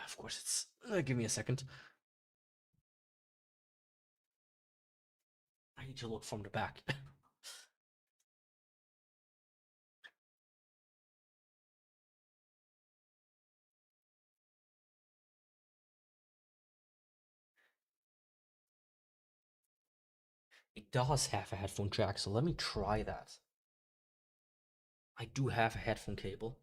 Of course, it's. Give me a second. I need to look from the back. It does have a headphone jack, so let me try that. I do have a headphone cable.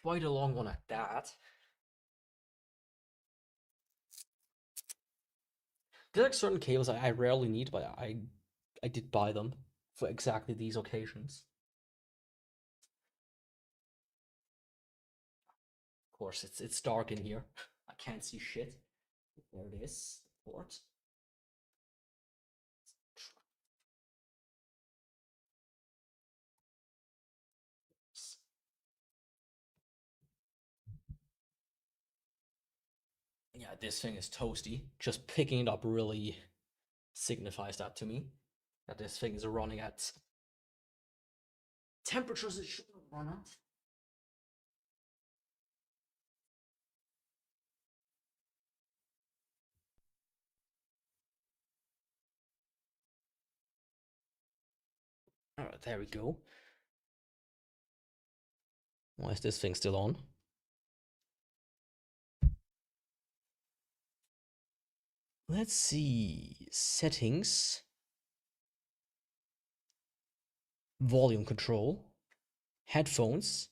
Quite a long one at that. There are like certain cables I rarely need, but I did buy them for exactly these occasions. Of course, it's dark in here. I can't see shit. There it is. Port. Yeah, this thing is toasty. Just picking it up really signifies that to me. That this thing is running at temperatures it shouldn't run at. Alright, there we go. Why is this thing still on? Let's see. Settings. Volume control. Headphones.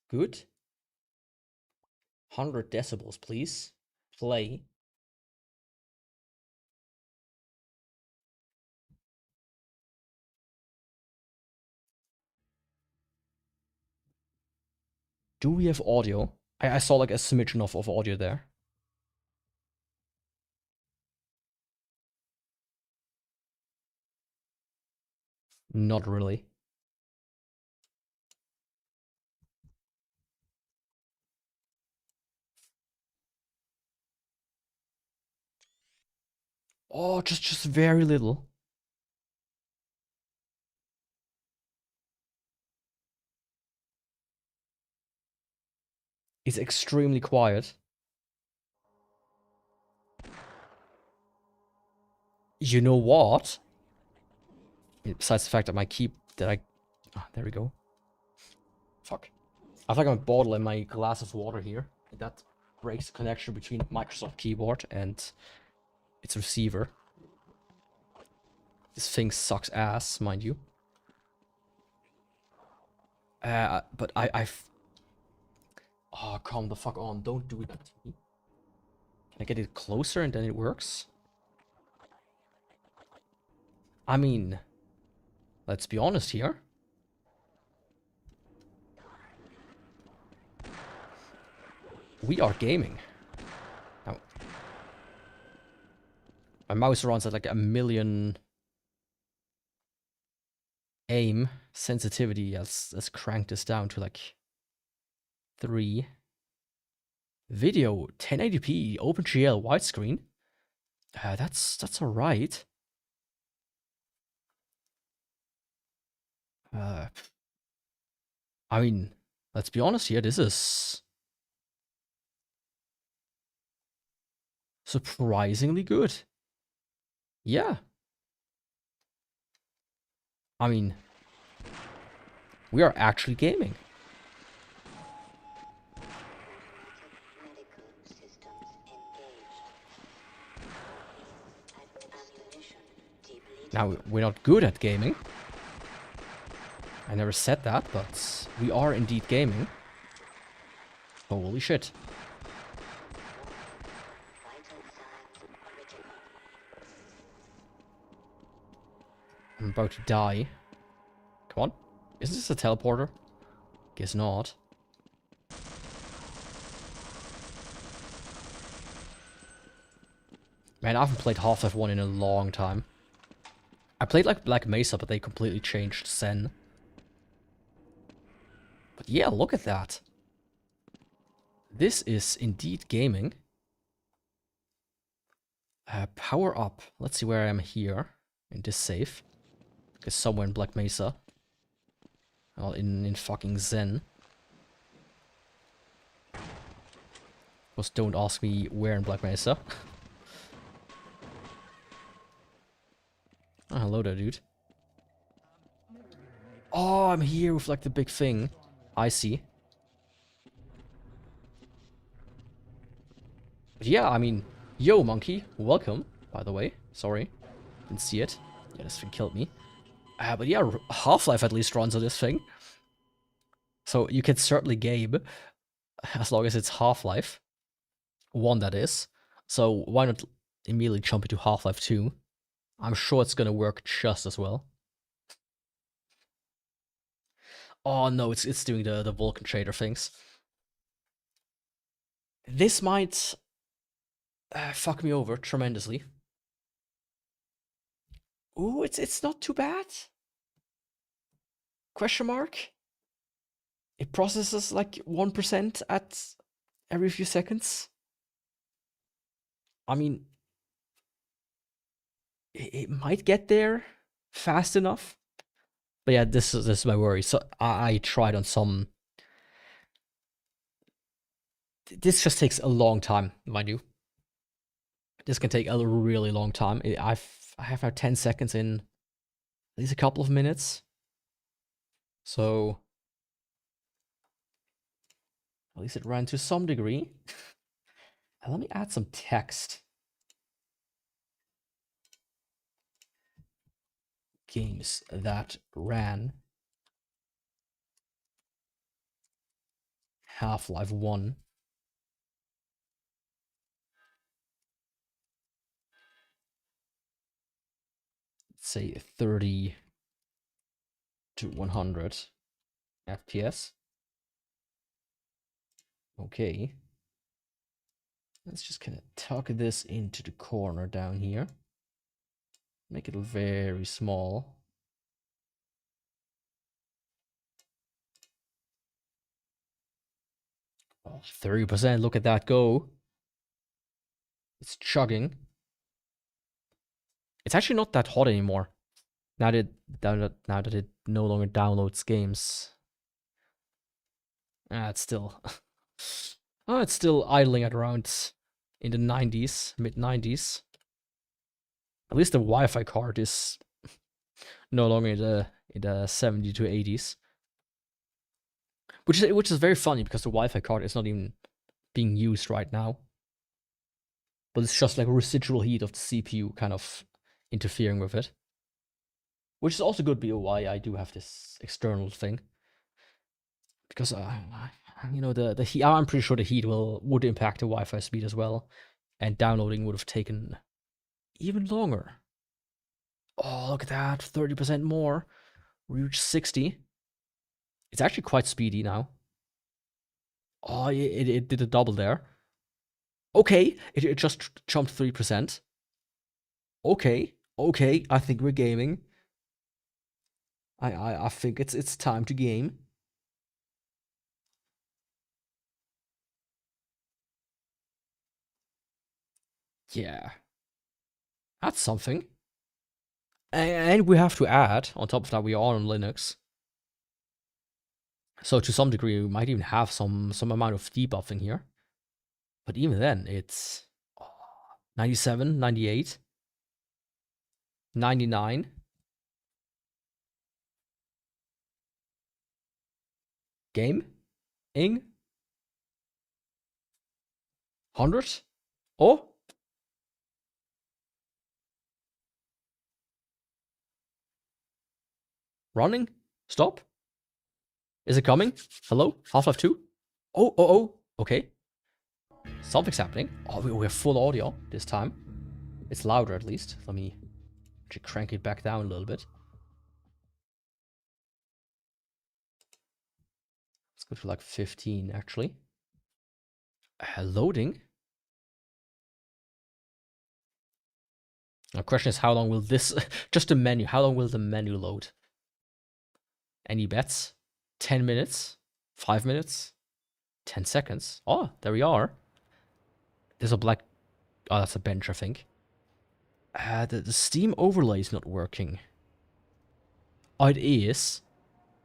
Good. 100 decibels, please. Play. Do we have audio? I saw like a smidgen of audio there. Not really. Oh, just very little. It's extremely quiet. You know what? Besides the fact that my key there we go. Fuck. I have like a bottle in my glass of water here. That breaks the connection between Microsoft keyboard and its receiver. This thing sucks ass, mind you. But I've... Oh, come the fuck on. Don't do that to me. Can I get it closer and then it works? I mean... Let's be honest here. We are gaming. Now, my mouse runs at like 1,000,000 aim sensitivity. Let's crank this down to like 3. Video 1080p OpenGL widescreen. That's alright. I mean, let's be honest here. This is surprisingly good. Yeah. I mean, we are actually gaming. Now, we're not good at gaming. I never said that, but we are indeed gaming. Holy shit. I'm about to die. Come on. Is this a teleporter? Guess not. Man, I haven't played Half-Life 1 in a long time. I played like Black Mesa, but they completely changed Zen. But yeah, look at that. This is indeed gaming. Power up. Let's see where I am here. In this safe. Because somewhere in Black Mesa. Well, in fucking Zen. Just don't ask me where in Black Mesa. Oh, hello there, dude. Oh, I'm here with like the big thing. I see. But yeah, I mean, yo, monkey, welcome, by the way. Sorry, didn't see it. Yeah, this thing killed me. But yeah, Half-Life at least runs on this thing. So you can certainly game, as long as it's Half-Life. One, that is. So why not immediately jump into Half-Life 2? I'm sure it's gonna work just as well. Oh no, it's doing the Vulcan trader things. This might fuck me over tremendously. Ooh, it's not too bad. Question mark? It processes like 1% at every few seconds. I mean, it might get there fast enough. But yeah, this is my worry. So I tried on some. This just takes a long time, mind you. This can take a really long time. I have now 10 seconds in at least a couple of minutes. So at least it ran to some degree. And let me add some text. Games that ran Half-Life 1. Let's say 30 to 100 FPS. Okay. Let's just kind of tuck this into the corner down here. Make it very small. Oh, 30%, look at that go. It's chugging. It's actually not that hot anymore. Now that it no longer downloads games. It's still oh, it's still idling at around in the 90s, mid 90s. At least the Wi-Fi card is no longer in the 70 to 80s. Which is very funny because the Wi-Fi card is not even being used right now. But it's just like residual heat of the CPU kind of interfering with it. Which is also good, why I do have this external thing. Because you know, the heat, I'm pretty sure the heat would impact the Wi-Fi speed as well. And downloading would have taken even longer. Oh, look at that, 30% more. We reached 60. It's actually quite speedy now. Oh, it did a double there. Okay, it just jumped 3%. Okay, I think we're gaming. I think it's time to game. Yeah. That's something. And we have to add, on top of that, we are on Linux. So to some degree, we might even have some amount of debuffing here. But even then, it's 97, 98, 99. Game? Ing? 100? Oh? Running? Stop? Is it coming? Hello? Half-Life 2? Oh. Okay. Something's happening. Oh, we have full audio this time. It's louder at least. Let me actually crank it back down a little bit. Let's go to like 15 actually. Loading. The question is, how long will this, just the menu, how long will the menu load? Any bets? 10 minutes? 5 minutes? 10 seconds? Oh, there we are. There's a black, oh, that's a bench, I think. The Steam overlay is not working. Oh, it is.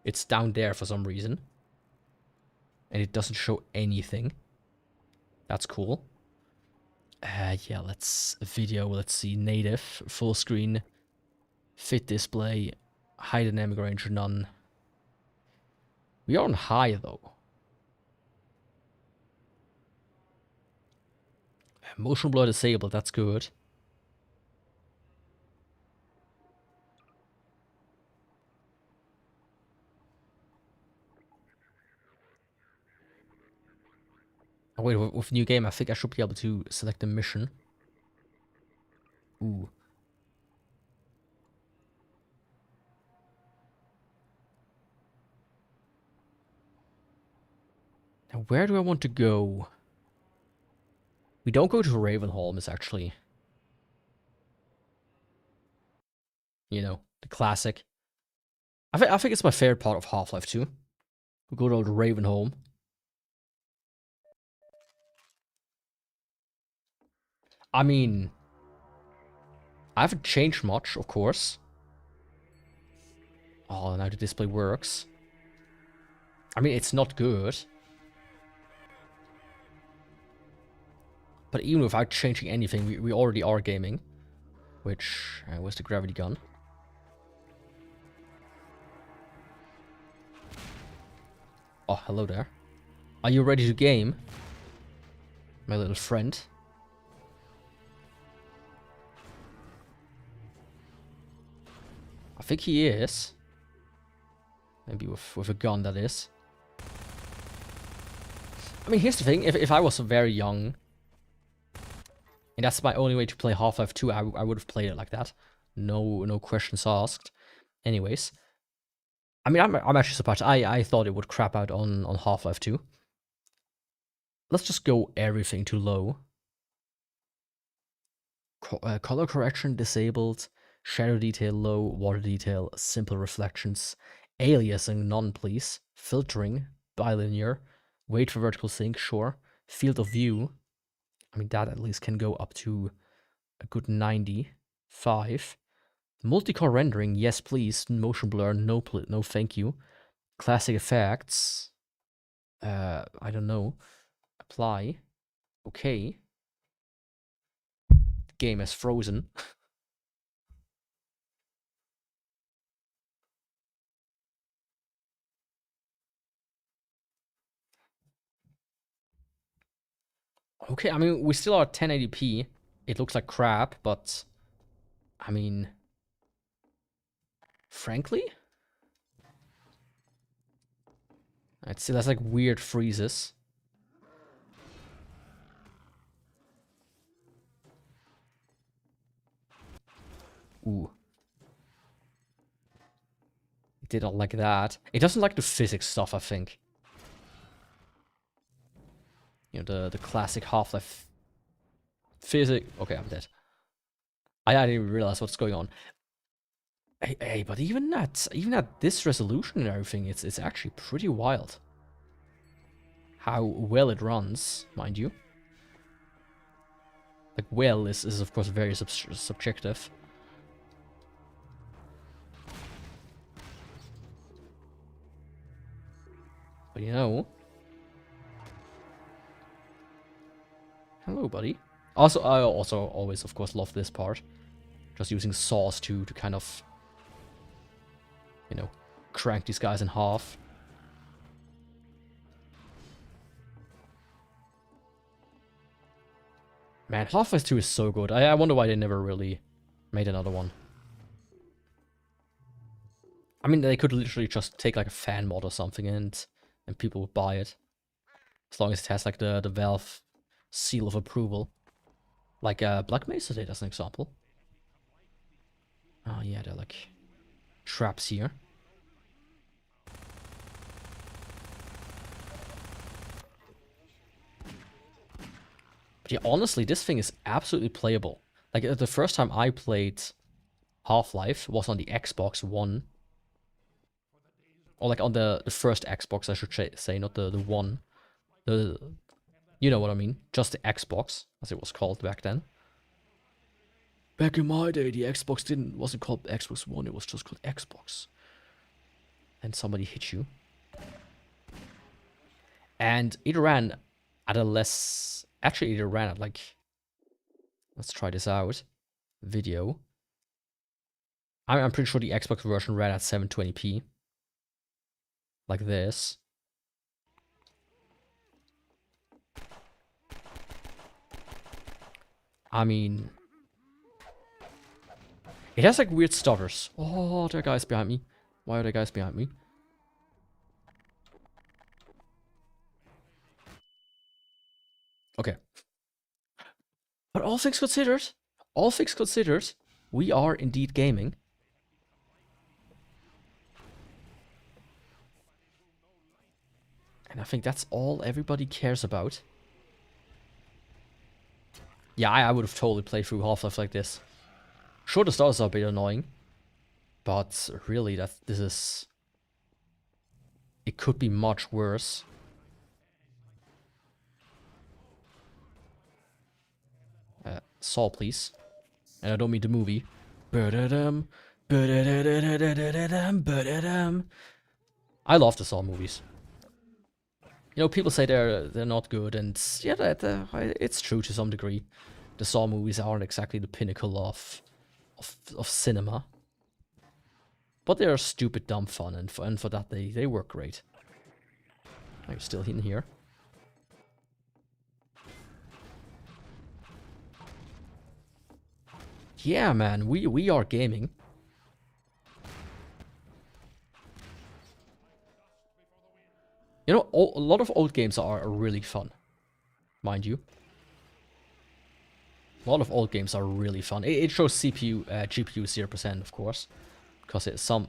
It's down there for some reason. And it doesn't show anything. That's cool. Yeah, let's see, native, full screen, fit display, high dynamic range, none. We are on high though. Motion blur disabled, that's good. Oh wait, with new game, I think I should be able to select a mission. Ooh. Now, where do I want to go? We don't go to Ravenholm, it's actually, you know, the classic. I think it's my favorite part of Half-Life 2. We go to Ravenholm. I mean, I haven't changed much, of course. Oh, now the display works. I mean, it's not good. But even without changing anything, we already are gaming. Which, where's the gravity gun? Oh, hello there. Are you ready to game? My little friend. I think he is. Maybe with a gun, that is. I mean, here's the thing. If I was very young, and that's my only way to play Half-Life 2, I would have played it like that. No questions asked. Anyways. I mean, I'm actually surprised. I thought it would crap out on Half-Life 2. Let's just go everything to low. Color correction disabled. Shadow detail low. Water detail, simple reflections. Aliasing none, please. Filtering, bilinear. Wait for vertical sync, sure. Field of view. I mean, that at least can go up to a good 95. Multicore rendering, yes please. Motion blur, no thank you. Classic effects. I don't know. Apply. Okay. The game is frozen. Okay, I mean, we still are at 1080p. It looks like crap, but I mean, frankly, it still has like weird freezes. Ooh. It did not like that. It doesn't like the physics stuff, I think. You know, the classic Half-Life physics. Okay, I'm dead. I didn't even realize what's going on. Hey, but even at this resolution and everything, it's actually pretty wild. How well it runs, mind you. Like, well is of course very subjective. But you know. Hello, buddy. Also, I also always, of course, love this part. Just using saws to kind of, you know, crank these guys in half. Man, Half-Life 2 is so good. I wonder why they never really made another one. I mean, they could literally just take like a fan mod or something and people would buy it. As long as it has like the Valve seal of approval. Like Black Mesa did as an example. Oh yeah, they're like traps here. But yeah, honestly, this thing is absolutely playable. Like the first time I played Half-Life was on the Xbox One. Or like on the first Xbox, I should say, not the one. You know what I mean. Just the Xbox, as it was called back then. Back in my day, the Xbox wasn't called Xbox One, it was just called Xbox. And somebody hit you. And it ran at a less... Actually, it ran at like... Let's try this out. Video. I'm pretty sure the Xbox version ran at 720p. Like this. I mean... It has like weird stutters. Oh, there are guys behind me. Why are there guys behind me? Okay. But all things considered, we are indeed gaming. And I think that's all everybody cares about. Yeah, I would have totally played through Half-Life like this. Sure, the stutters are a bit annoying. But really, this is... It could be much worse. Saw, please. And I don't mean the movie. I love the Saw movies. You know, people say they're not good, and yeah, it's true to some degree. The Saw movies aren't exactly the pinnacle of cinema. But they're stupid, dumb fun, and for that they work great. Are you still in here? Yeah, man, we are gaming. You know, a lot of old games are really fun, mind you. A lot of old games are really fun. It shows GPU 0%, of course, because it's some...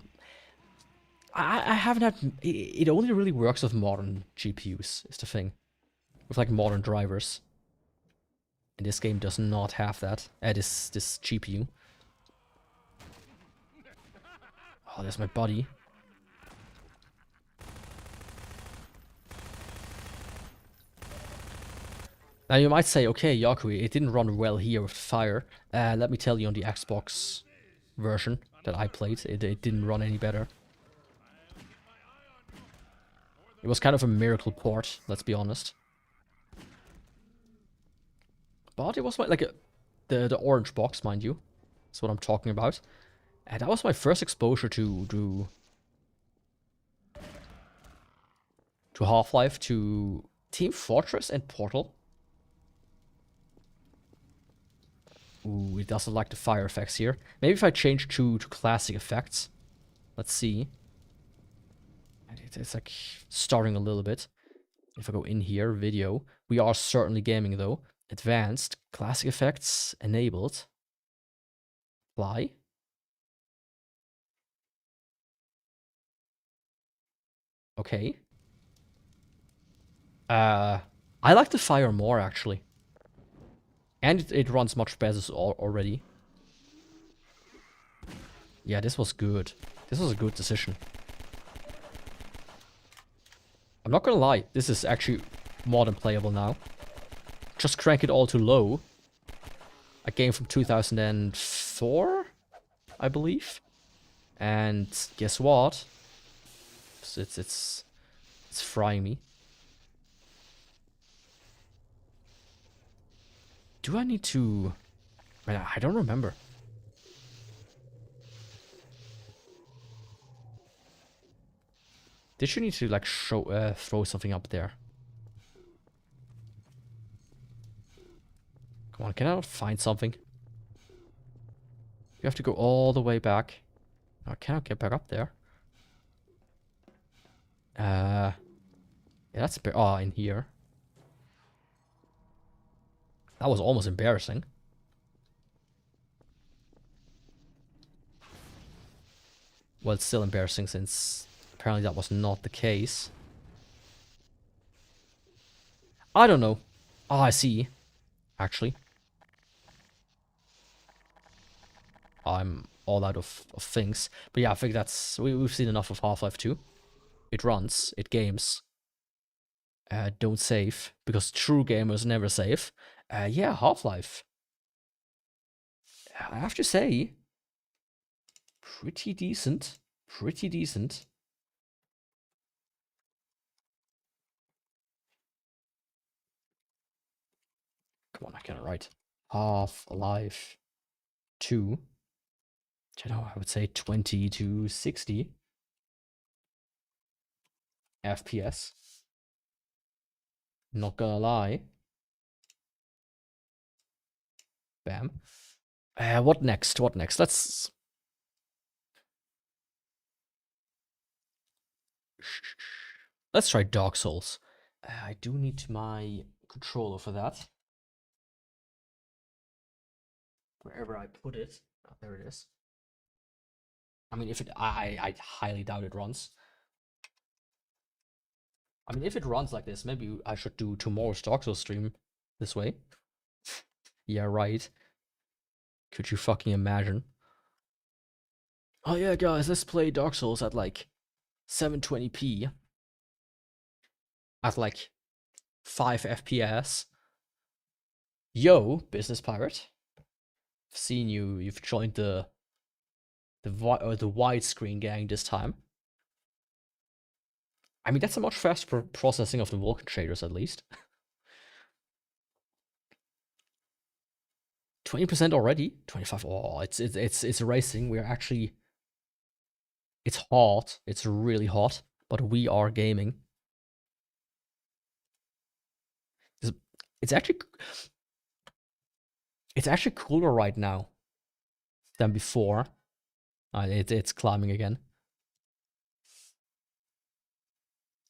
I haven't had... It only really works with modern GPUs, is the thing. With like modern drivers. And this game does not have that. This GPU. Oh, there's my buddy. Now you might say, okay, Yaku, it didn't run well here with fire. Let me tell you, on the Xbox version that I played, it didn't run any better. It was kind of a miracle port, let's be honest. But it was like the orange box, mind you. That's what I'm talking about. And that was my first exposure to Half-Life, to Team Fortress and Portal. Ooh, it doesn't like the fire effects here. Maybe if I change to classic effects. Let's see. It's like starting a little bit. If I go in here, video. We are certainly gaming though. Advanced, classic effects enabled. Fly. Okay. I like the fire more actually. And it runs much better already. Yeah, this was good. This was a good decision. I'm not gonna lie, this is actually more than playable now. Just crank it all to low. A game from 2004, I believe. And guess what? It's frying me. Do I need to... I don't remember. Did you need to like throw something up there? Come on, can I not find something? You have to go all the way back. I cannot get back up there. Yeah, that's in here. That was almost embarrassing. Well, it's still embarrassing since apparently that was not the case. I don't know. Oh, I see. Actually, I'm all out of things. But yeah, I think that's... We've seen enough of Half-Life 2. It runs. It games. Don't save. Because true gamers never save. Yeah, Half-Life. I have to say... Pretty decent. Pretty decent. Come on, I can write. Half-Life 2. I don't know, I would say 20 to 60 FPS. Not gonna lie. Bam. What next? What next? Let's try Dark Souls. I do need my controller for that. Wherever I put it. Oh, there it is. I mean, if it... I highly doubt it runs. I mean, if it runs like this, maybe I should do tomorrow's Dark Souls stream this way. Yeah, right. Could you fucking imagine? Oh yeah, guys, let's play Dark Souls at like 720p. At like 5 FPS. Yo, business pirate. I've seen you. You've joined the widescreen gang this time. I mean, that's a much faster processing of the Vulkan shaders, at least. 20% already. 25. Oh, it's racing. We're actually... It's hot. It's really hot. But we are gaming. It's actually... It's actually cooler right now than before. It's climbing again.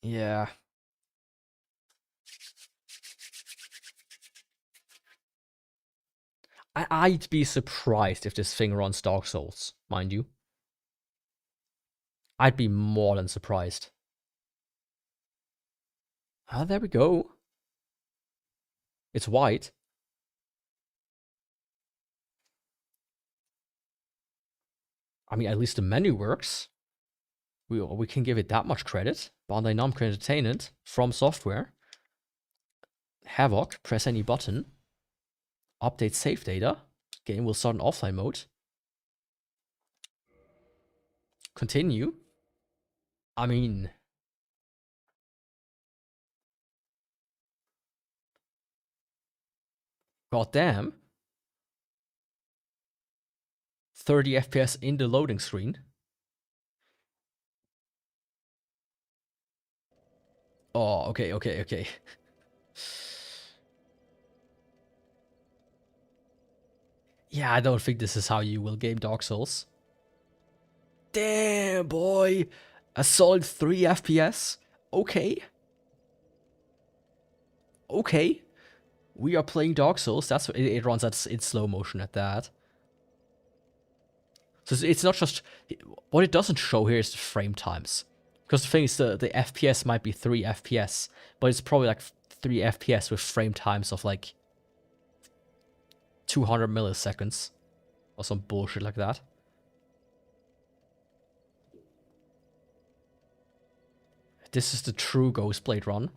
Yeah. I'd be surprised if this thing runs Dark Souls, mind you. I'd be more than surprised. Ah, there we go. It's white. I mean, at least the menu works. We can give it that much credit. Bandai Namco Entertainment, From Software. Havoc, press any button. Update save data. Game will start in offline mode. Continue. I mean... Goddamn. 30 FPS in the loading screen. Oh, okay. Yeah, I don't think this is how you will game Dark Souls. Damn, boy. A solid 3 FPS? Okay. Okay. We are playing Dark Souls. That's it runs in slow motion at that. So it's not just... What it doesn't show here is the frame times. Because the thing is, the FPS might be 3 FPS, but it's probably like 3 FPS with frame times of like 200 milliseconds. Or some bullshit like that. This is the true Ghostblade run.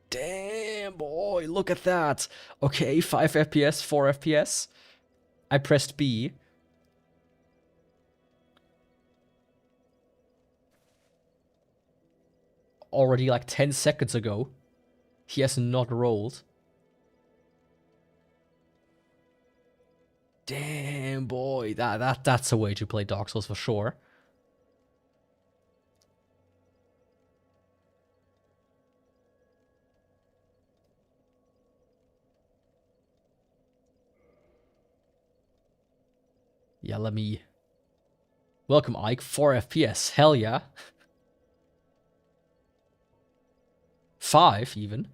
Damn, boy, look at that. Okay, 5 FPS, 4 FPS. I pressed B. Already like 10 seconds ago. He has not rolled. Damn, boy, that's a way to play Dark Souls for sure. Yeah, let me... Welcome, Ike. 4 FPS. Hell yeah. 5 even.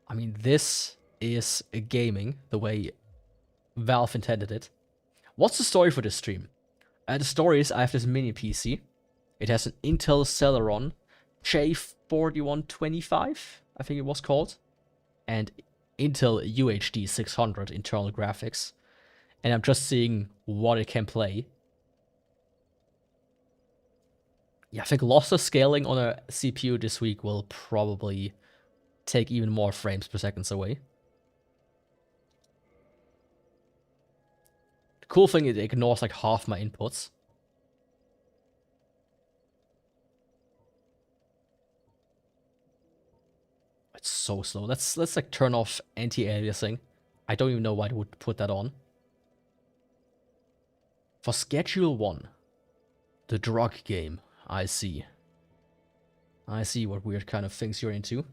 I mean, this is a gaming the way Valve intended it. What's the story for this stream? The story is I have this mini PC. It has an Intel Celeron J4125, I think it was called, and Intel UHD 600 internal graphics. And I'm just seeing what it can play. Yeah, I think lossless scaling on a CPU this week will probably take even more frames per second away. The cool thing is it ignores like half my inputs. It's so slow. Let's like turn off anti-aliasing. I don't even know why they would put that on. For Schedule 1. The drug game. I see. I see what weird kind of things you're into.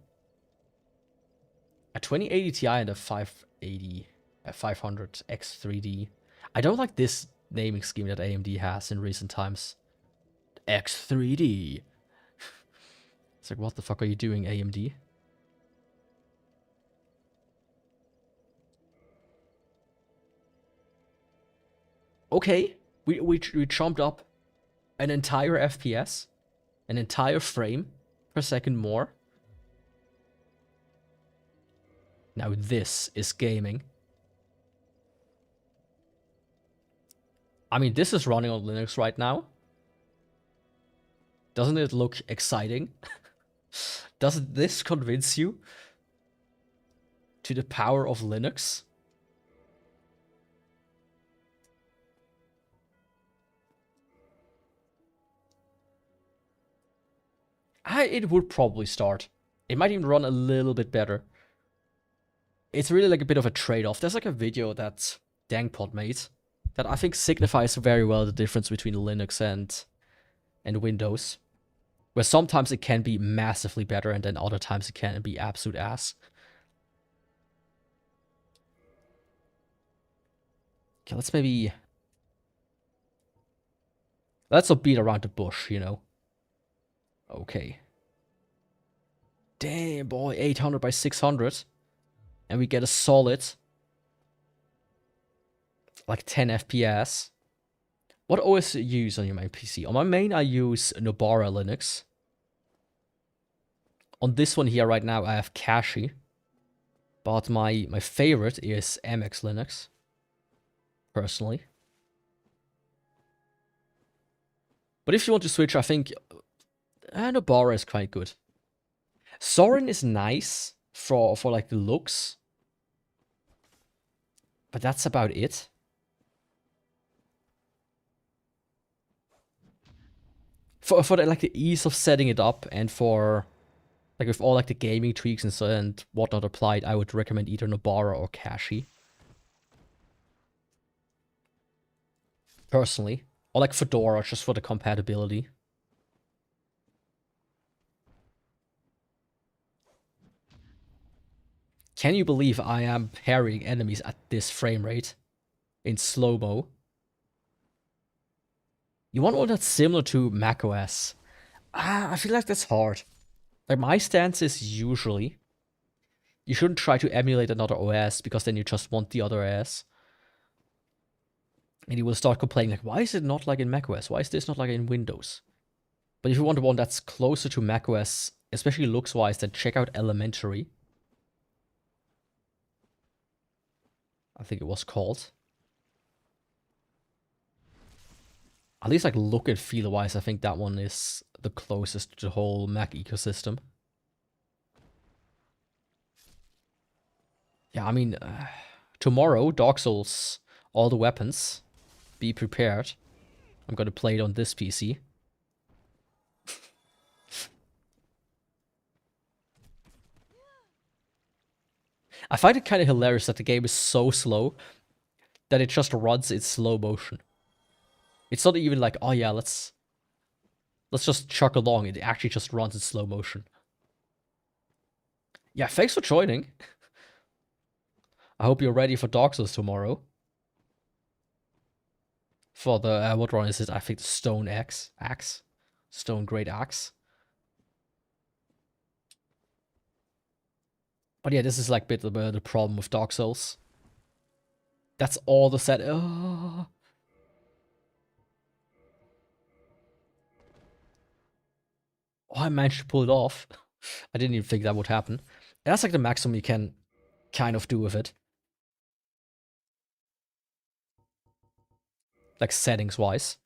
A 2080 Ti and a 580, a 500 X3D. I don't like this naming scheme that AMD has in recent times. X3D. It's like, what the fuck are you doing, AMD? Okay, we jumped up an entire FPS, an entire frame per second more. Now this is gaming. I mean, this is running on Linux right now. Doesn't it look exciting? Doesn't this convince you to the power of Linux? It would probably start. It might even run a little bit better. It's really like a bit of a trade-off. There's like a video that Dangpod made that I think signifies very well the difference between Linux and Windows. Where sometimes it can be massively better and then other times it can be absolute ass. Okay, let's not beat around the bush, you know. Okay. Damn, boy, 800 by 600. And we get a solid, like 10 FPS. What OS do you use on your main PC? On my main, I use Nobara Linux. On this one here right now, I have AKKO. But my favorite is MX Linux, personally. But if you want to switch, I think Nobara is quite good. Sorin is nice for like the looks, but that's about it. For the, like the ease of setting it up and for like with all like the gaming tweaks and so and whatnot applied, I would recommend either Nobara or AKKO. Personally, or like Fedora just for the compatibility. Can you believe I am parrying enemies at this frame rate in slow-mo? You want one that's similar to macOS? I feel like that's hard. Like my stance is usually you shouldn't try to emulate another OS because then you just want the other OS. And you will start complaining like, why is it not like in macOS? Why is this not like in Windows? But if you want one that's closer to macOS, especially looks-wise, then check out Elementary. I think it was called. At least like look and feel wise, I think that one is the closest to the whole Mac ecosystem. Yeah, I mean, tomorrow, Dark Souls, all the weapons, be prepared. I'm gonna play it on this PC. I find it kind of hilarious that the game is so slow that it just runs in slow motion. It's not even like, oh yeah, let's just chuck along. It actually just runs in slow motion. Yeah, thanks for joining. I hope you're ready for Dark Souls tomorrow. For the, what run is it? I think the Stone Axe. Stone Great Axe. But yeah, this is like a bit of the problem with Dark Souls. That's all the set. Oh. Oh, I managed to pull it off. I didn't even think that would happen. And that's like the maximum you can kind of do with it. Like settings wise.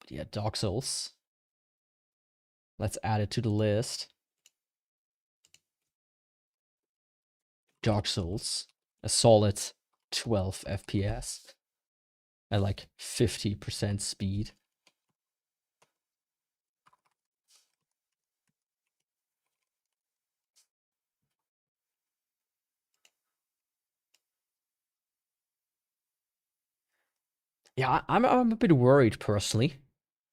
But yeah, Dark Souls. Let's add it to the list. Dark Souls. A solid 12 FPS. At like 50% speed. Yeah, I'm a bit worried personally.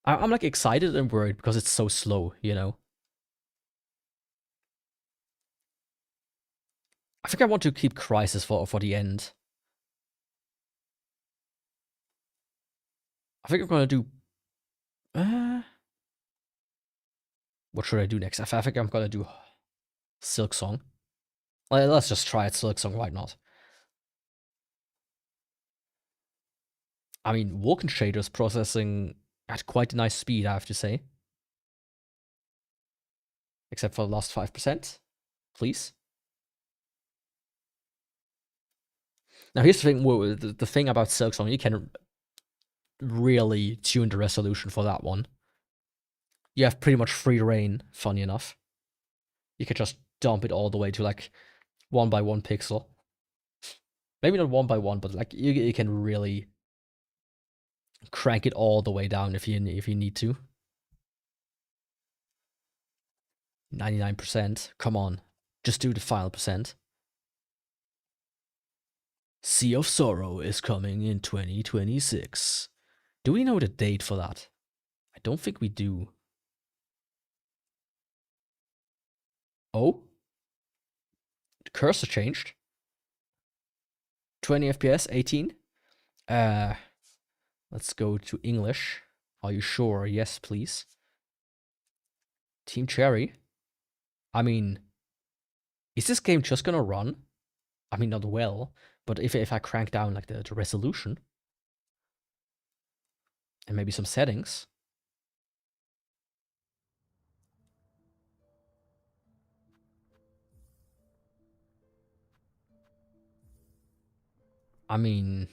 I'm like excited and worried because it's so slow, you know? I think I want to keep Crisis for the end. I think I'm gonna do... what should I do next? I think I'm gonna do Silksong. Let's just try it, Silksong, why not? I mean, Vulkan shaders processing at quite a nice speed, I have to say. Except for the last 5%, please. Now here's the thing, the thing about Silksong, you can really tune the resolution for that one. You have pretty much free reign, funny enough. You can just dump it all the way to like 1 by 1 pixel. Maybe not 1 by 1, but like you can really crank it all the way down if you need to. 99%. Come on, just do the final percent. Sea of Sorrow is coming in 2026. Do we know the date for that? I don't think we do. Oh? The cursor changed. 20 FPS, 18. Let's go to English. Are you sure? Yes, please. Team Cherry. I mean, is this game just gonna run? I mean, not well, but if I crank down like the resolution and maybe some settings. I mean,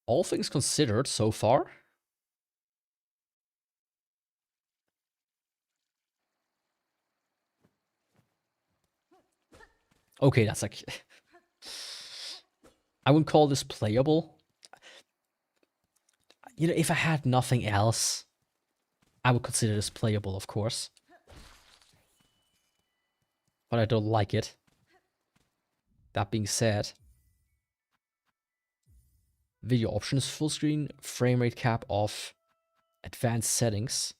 all things considered so far, okay, that's like, I wouldn't call this playable. You know, if I had nothing else, I would consider this playable, of course. But I don't like it. That being said, video options, full screen, frame rate cap off, advanced settings,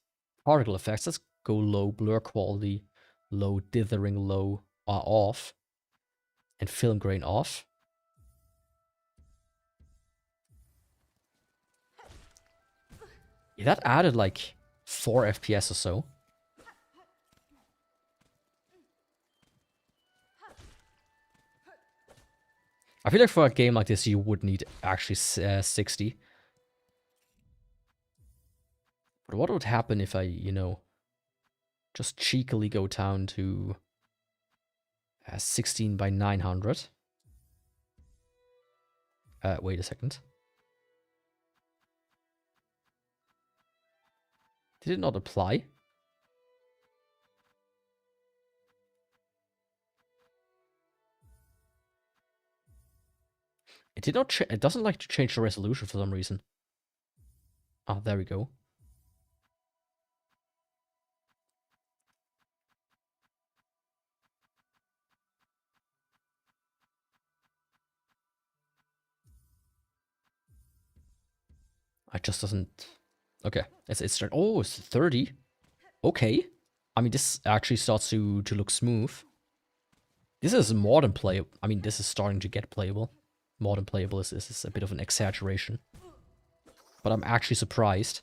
particle effects, let's go low, blur quality, low, dithering low are off, and film grain off. Yeah, that added like 4 FPS or so. I feel like for a game like this, you would need actually 60. But what would happen if I, you know, just cheekily go down to 16 by 900? Wait a second. Did it not apply? It did not. It doesn't like to change the resolution for some reason. Ah, there we go. It just doesn't. Okay, it's oh, it's 30. Okay, I mean this actually starts to look smooth. This is more than playable. I mean, this is starting to get playable. More than playable is a bit of an exaggeration. But I'm actually surprised.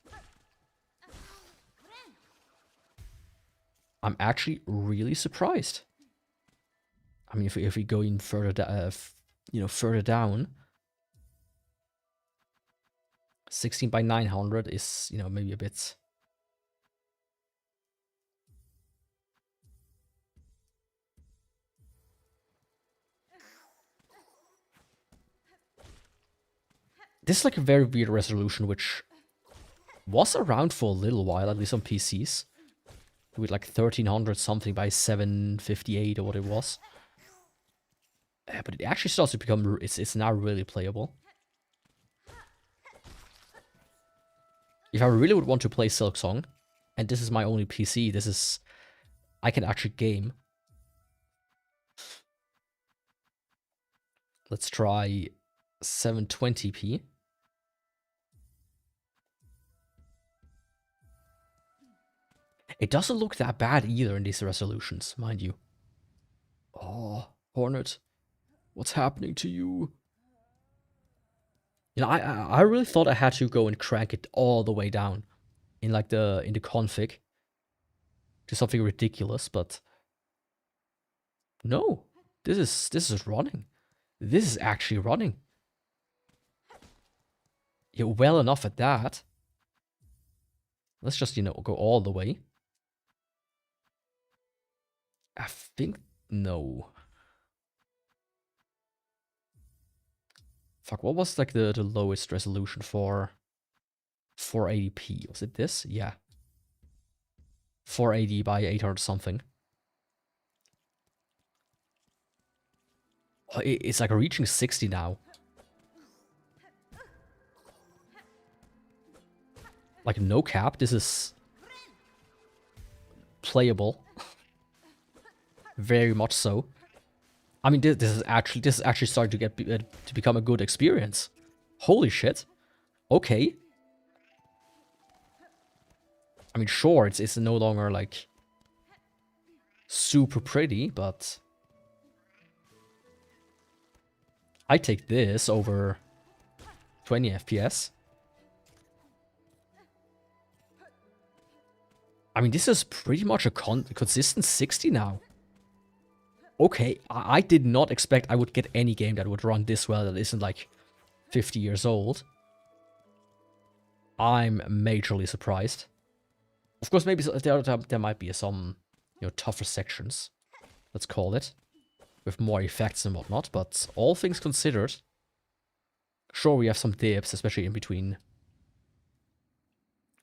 I'm actually really surprised. I mean, if we go in further, further down, 16 by 900 is, maybe a bit. This is like a very weird resolution, which was around for a little while, at least on PCs, with like 1300 something by 758 or what it was. But it actually starts to become, it's now really playable. If I really would want to play Silksong, and this is my only PC, I can actually game. Let's try 720p. It doesn't look that bad either in these resolutions, mind you. Oh, Hornet, what's happening to you? I really thought I had to go and crank it all the way down in like in the config to something ridiculous, but no, this is running. This is actually running. You're well enough at that. Let's just, go all the way. I think no. Fuck, what was like the lowest resolution for 480p? Was it this? Yeah. 480 by 800 something. Oh, it's like reaching 60 now. Like no cap, this is playable. Very much so. I mean, this is actually starting to get to become a good experience. Holy shit. Okay. I mean, sure, it's no longer like super pretty, but I take this over 20 FPS. I mean, this is pretty much a consistent 60 now. Okay, I did not expect I would get any game that would run this well that isn't like 50 years old. I'm majorly surprised. Of course, maybe there might be some, tougher sections, let's call it, with more effects and whatnot, but all things considered, sure, we have some dips, especially in between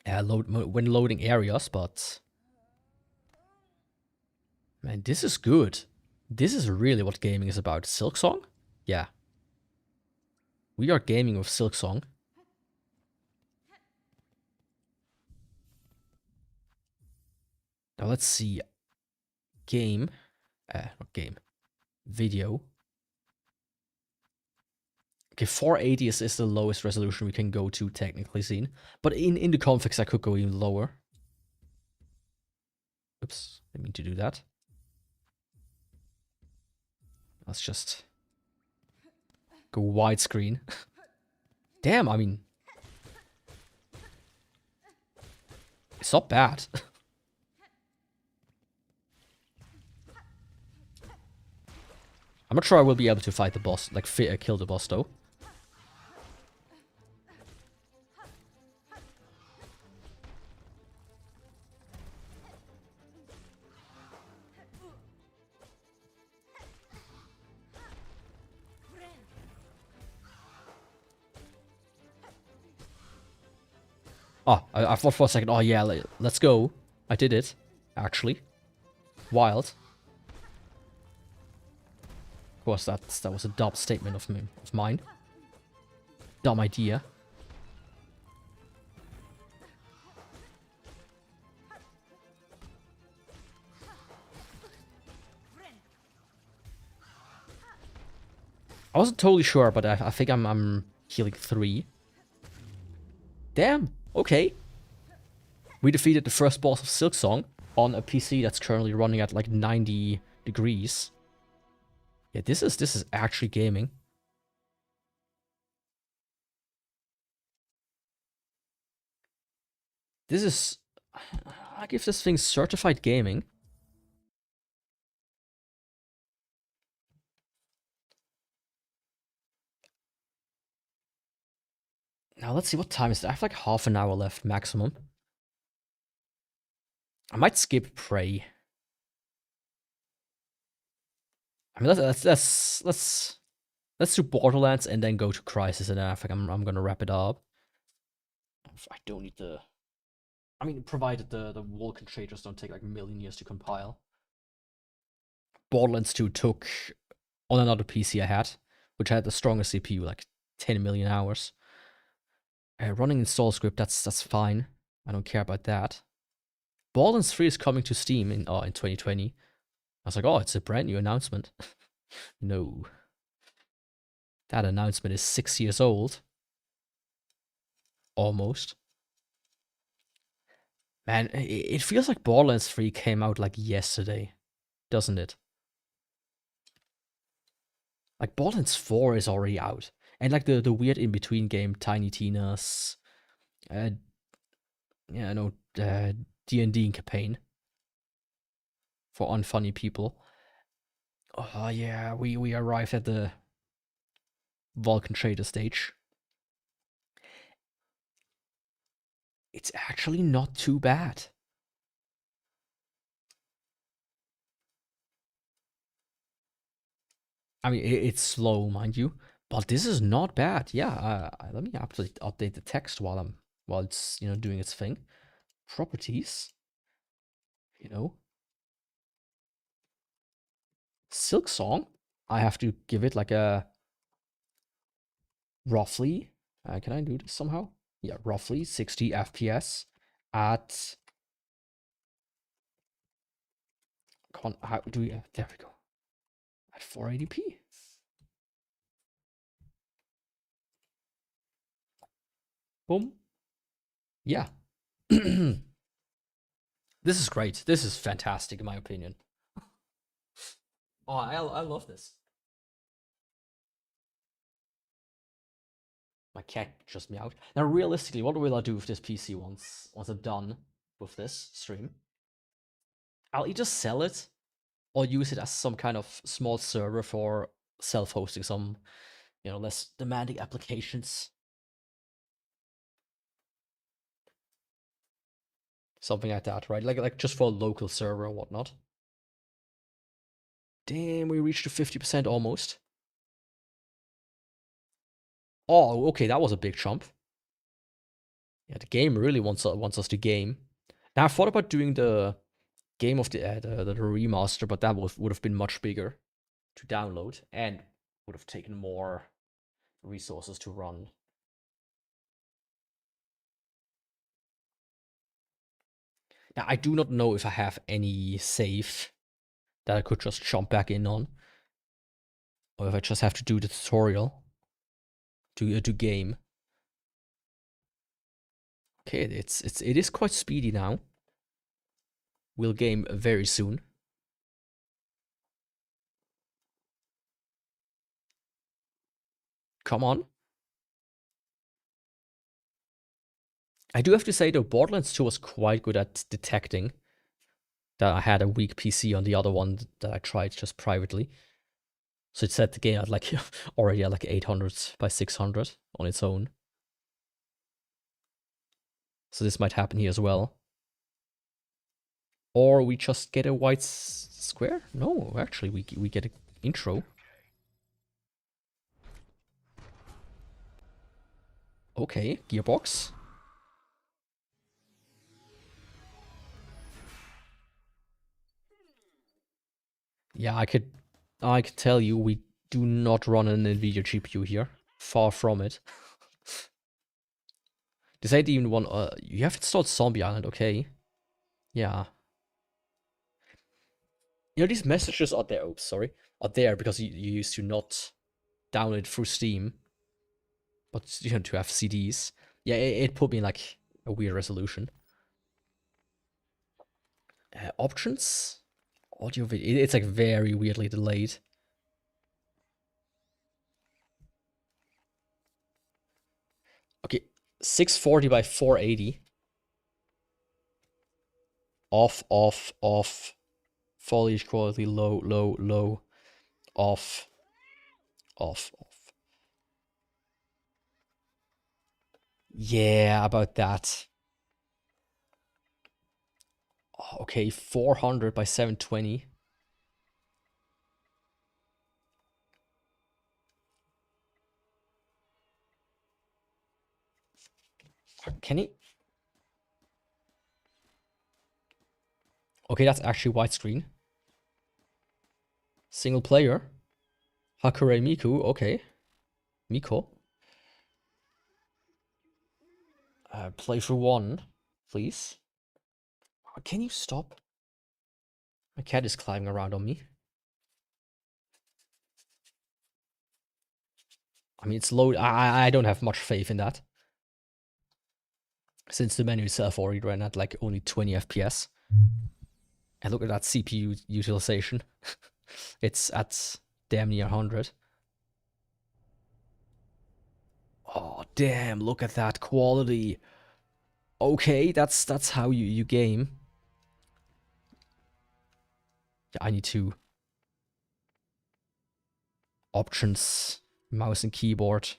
when loading areas, but man, this is good. This is really what gaming is about. Silksong? Yeah. We are gaming with Silksong. Now let's see. Game. Not game. Video. Okay, 480 is the lowest resolution we can go to, technically seen. But in the configs, I could go even lower. Oops, didn't mean to do that. Let's just go widescreen. Damn, I mean, it's not bad. I'm not sure I will be able to fight the boss, like kill the boss though. Oh, I thought for a second, oh yeah, let's go. I did it, actually. Wild. Of course, that was a dumb statement of mine. Dumb idea. I wasn't totally sure, but I think I'm healing 3. Damn, okay. We defeated the first boss of Silksong on a PC that's currently running at like 90 degrees. Yeah, this is actually gaming. This is... I give this thing certified gaming. Now let's see, what time is it? I have like half an hour left maximum. I might skip Prey. I mean, let's do Borderlands and then go to Crisis, and then I think I'm gonna wrap it up. I don't need the. I mean, provided the Vulkan shaders don't take like a million years to compile. Borderlands 2 took on another PC I had, which had the strongest CPU, like 10 million hours. Running install script, that's fine. I don't care about that. Borderlands 3 is coming to Steam in 2020. I was like, oh, it's a brand new announcement. No. That announcement is 6 years old. Almost. Man, it feels like Borderlands 3 came out like yesterday, doesn't it? Like Borderlands 4 is already out. And like the weird in-between game, Tiny Tina's yeah, I know, D&D campaign for unfunny people. Oh yeah, we arrived at the Vulkan Trader stage. It's actually not too bad. I mean, it's slow, mind you, but this is not bad. Yeah, let me update the text while it's doing its thing. Properties, Silk Song. I have to give it like a roughly. Can I do this somehow? Yeah, roughly 60 FPS at. How do we? There we go. At 480p. Boom. Yeah. This is great. This is fantastic in my opinion. Oh, I love this. My cat just meowed. Now, realistically, what will I do with this PC once I'm done with this stream? I'll either sell it or use it as some kind of small server for self-hosting some, less demanding applications. Something like that, right? Like just for a local server or whatnot. Damn, we reached the 50% almost. Oh, okay, that was a big jump. Yeah, the game really wants us to game. Now I thought about doing the game of the remaster, but that would have been much bigger to download and would have taken more resources to run. Now I do not know if I have any save that I could just jump back in on, or if I just have to do the tutorial to game. Okay, it is quite speedy now. We'll game very soon. Come on. I do have to say though, Borderlands 2 was quite good at detecting that I had a weak PC on the other one that I tried just privately. So it set the game at like already at like 800 by 600 on its own. So this might happen here as well. Or we just get a white square? No, actually we get an intro. Okay, gearbox. Yeah, I could tell you we do not run an NVIDIA GPU here. Far from it. This ain't even one. You have installed Zombie Island, okay? Yeah. These messages are there. Oops, sorry, are there because you used to not download it through Steam, but to have CDs. Yeah, it put me in like a weird resolution. Options, audio video. It's like very weirdly delayed. Okay, 640 by 480. Off, off, off. Foliage quality low, low, low. Off, off, off. Yeah, about that. Oh, okay, 400 by 720. Can he? Okay, that's actually widescreen. Single player. Hakure Miku, okay. Miko. Playthrough 1, please. Can you stop? My cat is climbing around on me. I mean, it's low. I don't have much faith in that. Since the menu itself already ran at like only 20 FPS. And look at that CPU utilization. It's at damn near 100. Oh, damn, look at that quality. Okay, that's how you game. I need to options, mouse and keyboard.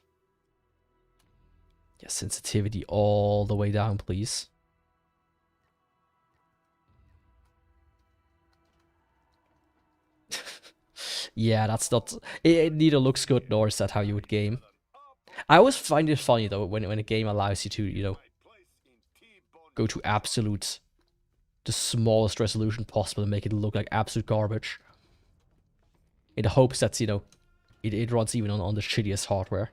Yeah, sensitivity all the way down, please. Yeah, that's not. It neither looks good nor is that how you would game. I always find it funny though when a game allows you to, go to absolute, the smallest resolution possible and make it look like absolute garbage. In the hopes that, it runs even on the shittiest hardware.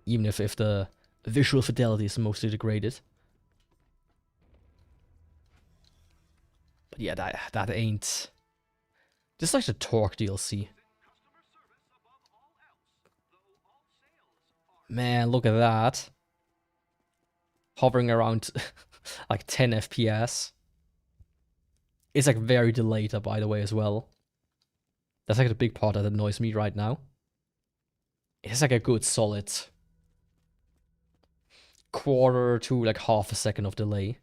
Even if the visual fidelity is mostly degraded. But yeah, that ain't. This is like the Torque DLC. Man, look at that. Hovering around like 10 FPS. It's like very delayed, by the way, as well. That's like the big part that annoys me right now. It's like a good solid quarter to like half a second of delay.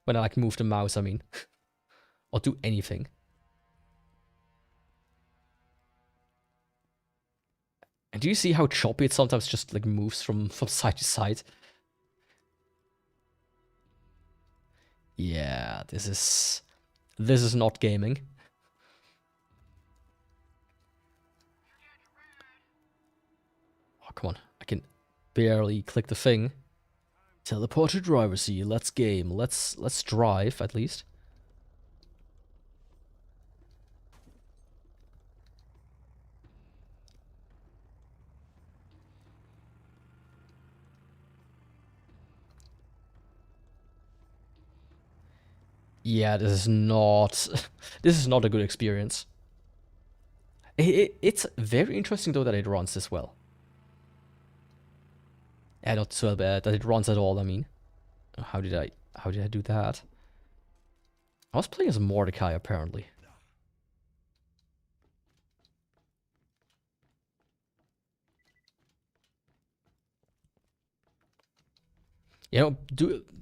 When I like move the mouse, I mean. Or do anything. And do you see how choppy it sometimes just like moves from side to side? Yeah, this is not gaming. Oh, come on. I can barely click the thing. Teleport to driver's seat. Let's game. Let's drive at least. Yeah, this is not this is not a good experience. It's very interesting though that it runs this well. Yeah, not so bad that it runs at all. I mean, how did I do that? I was playing as Mordecai apparently.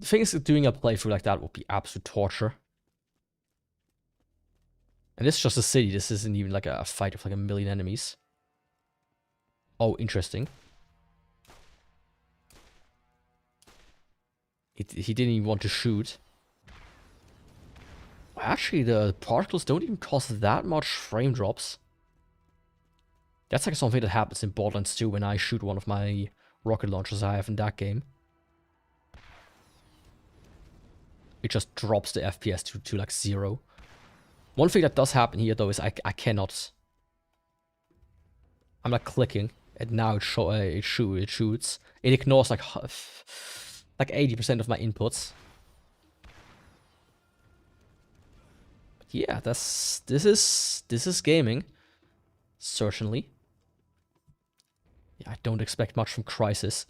Things doing a playthrough like that would be absolute torture. And this is just a city. This isn't even like a fight of like a million enemies. Oh, interesting. He didn't even want to shoot. Actually, the particles don't even cause that much frame drops. That's like something that happens in Borderlands 2 when I shoot one of my rocket launchers I have in that game. It just drops the FPS to like 0. One thing that does happen here though is I cannot. I'm not clicking, and now it shoots. It ignores like 80% of my inputs. But yeah, this is gaming, certainly. Yeah, I don't expect much from Crysis.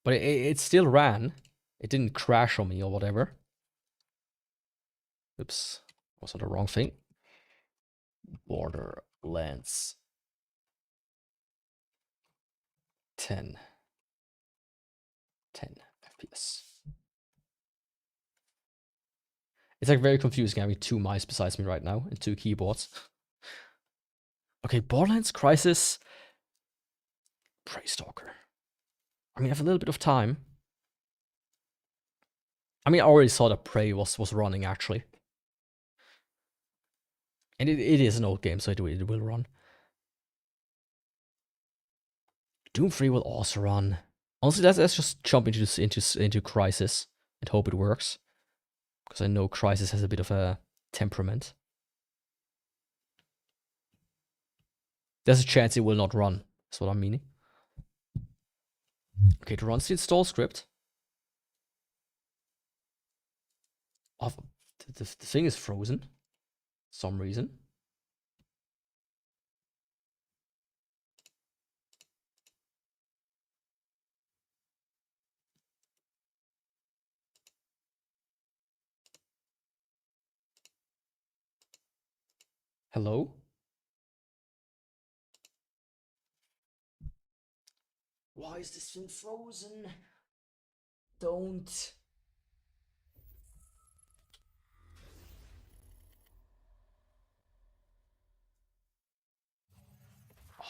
But it still ran. It didn't crash on me or whatever. Oops. Was that the wrong thing? Borderlands 10 FPS. It's like very confusing having 2 mice besides me right now and 2 keyboards. Okay, Borderlands, Crisis, Prey Stalker. I mean, I have a little bit of time. I mean, I already saw that Prey was running, actually. And it is an old game, so it will run. Doom 3 will also run. Honestly, let's just jump into Crisis and hope it works. Because I know Crisis has a bit of a temperament. There's a chance it will not run. That's what I'm meaning. Okay, it runs the install script. Oh, the thing is frozen. Some reason. Hello? Why is this thing frozen? Don't.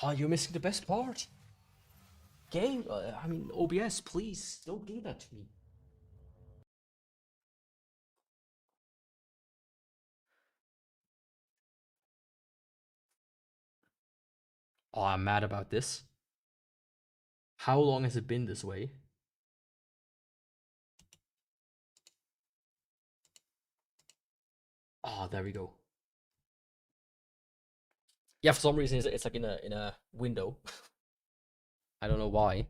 Oh, you're missing the best part. Game, I mean, OBS, please, don't do that to me. Oh, I'm mad about this. How long has it been this way? Oh, there we go. Yeah, for some reason it's like in a window. I don't know why.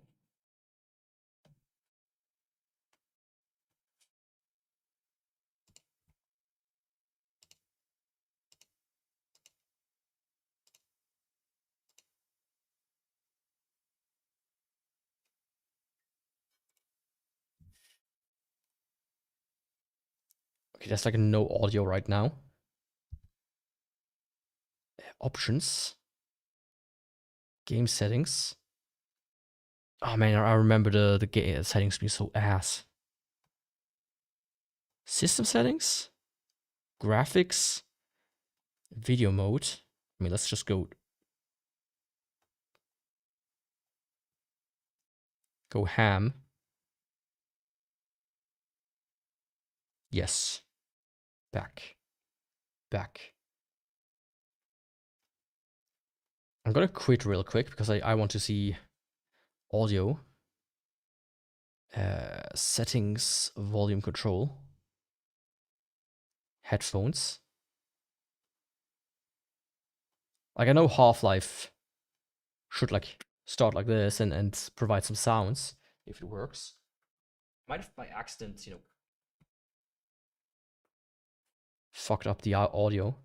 Okay, there's like no audio right now. Options. Game settings. Oh man, I remember the game settings being so ass. System settings? Graphics? Video mode? I mean, let's just go ham. Yes. Back. I'm gonna quit real quick because I want to see audio. Settings, volume control. Headphones. Like, I know Half-Life should like start like this and provide some sounds if it works. Might have by accident, you know, fucked up the audio.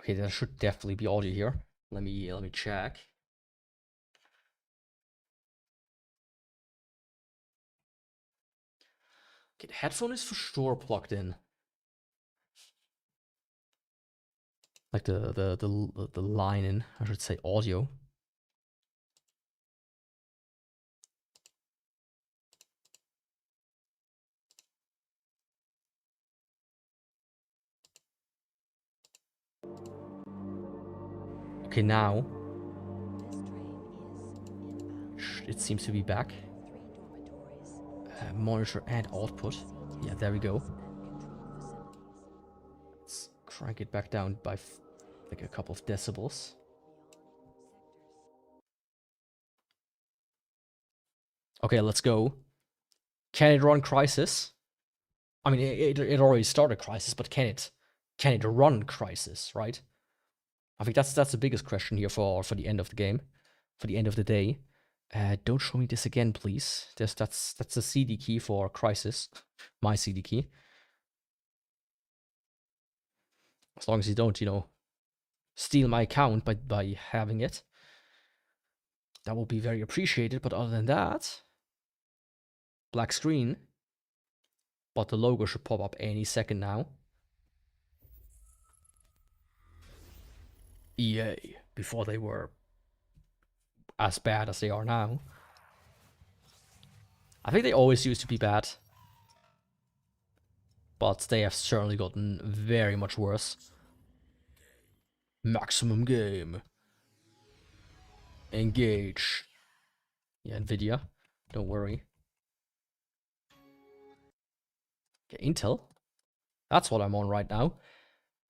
Okay, there should definitely be audio here. Let me check. Okay, the headphone is for sure plugged in. Like the line in, I should say, audio. Okay, now it seems to be back. Monitor and output. Yeah, there we go. Let's crank it back down by like a couple of decibels. Okay, let's go. Can it run Crisis? I mean, it already started Crisis, but can it run Crisis, right? I think that's the biggest question here for the end of the game, for the end of the day. Don't show me this again, please. That's the CD key for Crisis, my CD key. As long as you don't, you know, steal my account by having it, that will be very appreciated. But other than that, black screen. But the logo should pop up any second now. EA, before they were as bad as they are now. I think they always used to be bad. But they have certainly gotten very much worse. Maximum game. Engage. Yeah, Nvidia. Don't worry. Okay, Intel. That's what I'm on right now.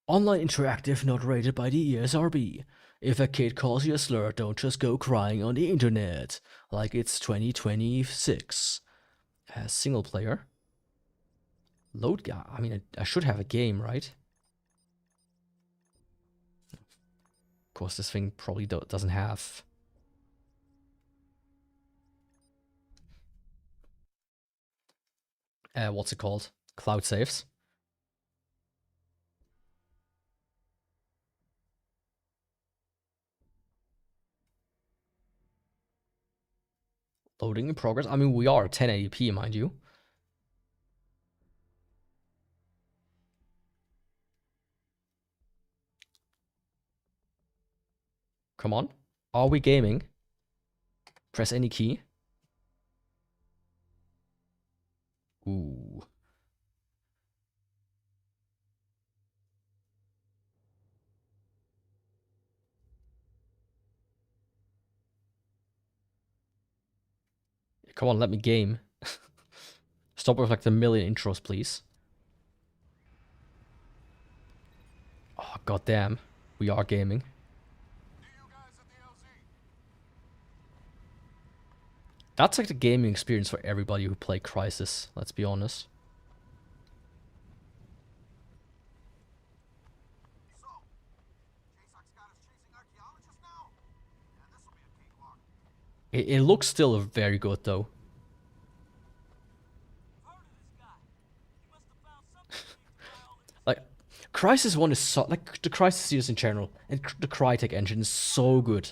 Online interactive not rated by the ESRB. If a kid calls you a slur, don't just go crying on the internet. Like it's 2026. Single player. Load guy. I mean, I should have a game, right? Of course, this thing probably doesn't have... what's it called? Cloud saves. Loading in progress. I mean, we are at 1080p, mind you. Come on. Are we gaming? Press any key. Ooh. Come on, let me game. Stop with like the million intros, please. Oh, goddamn. We are gaming. That's like the gaming experience for everybody who play Crysis, let's be honest. It looks still very good though. Like, Crysis 1 is so, like, the Crysis series in general, and the Crytek engine is so good.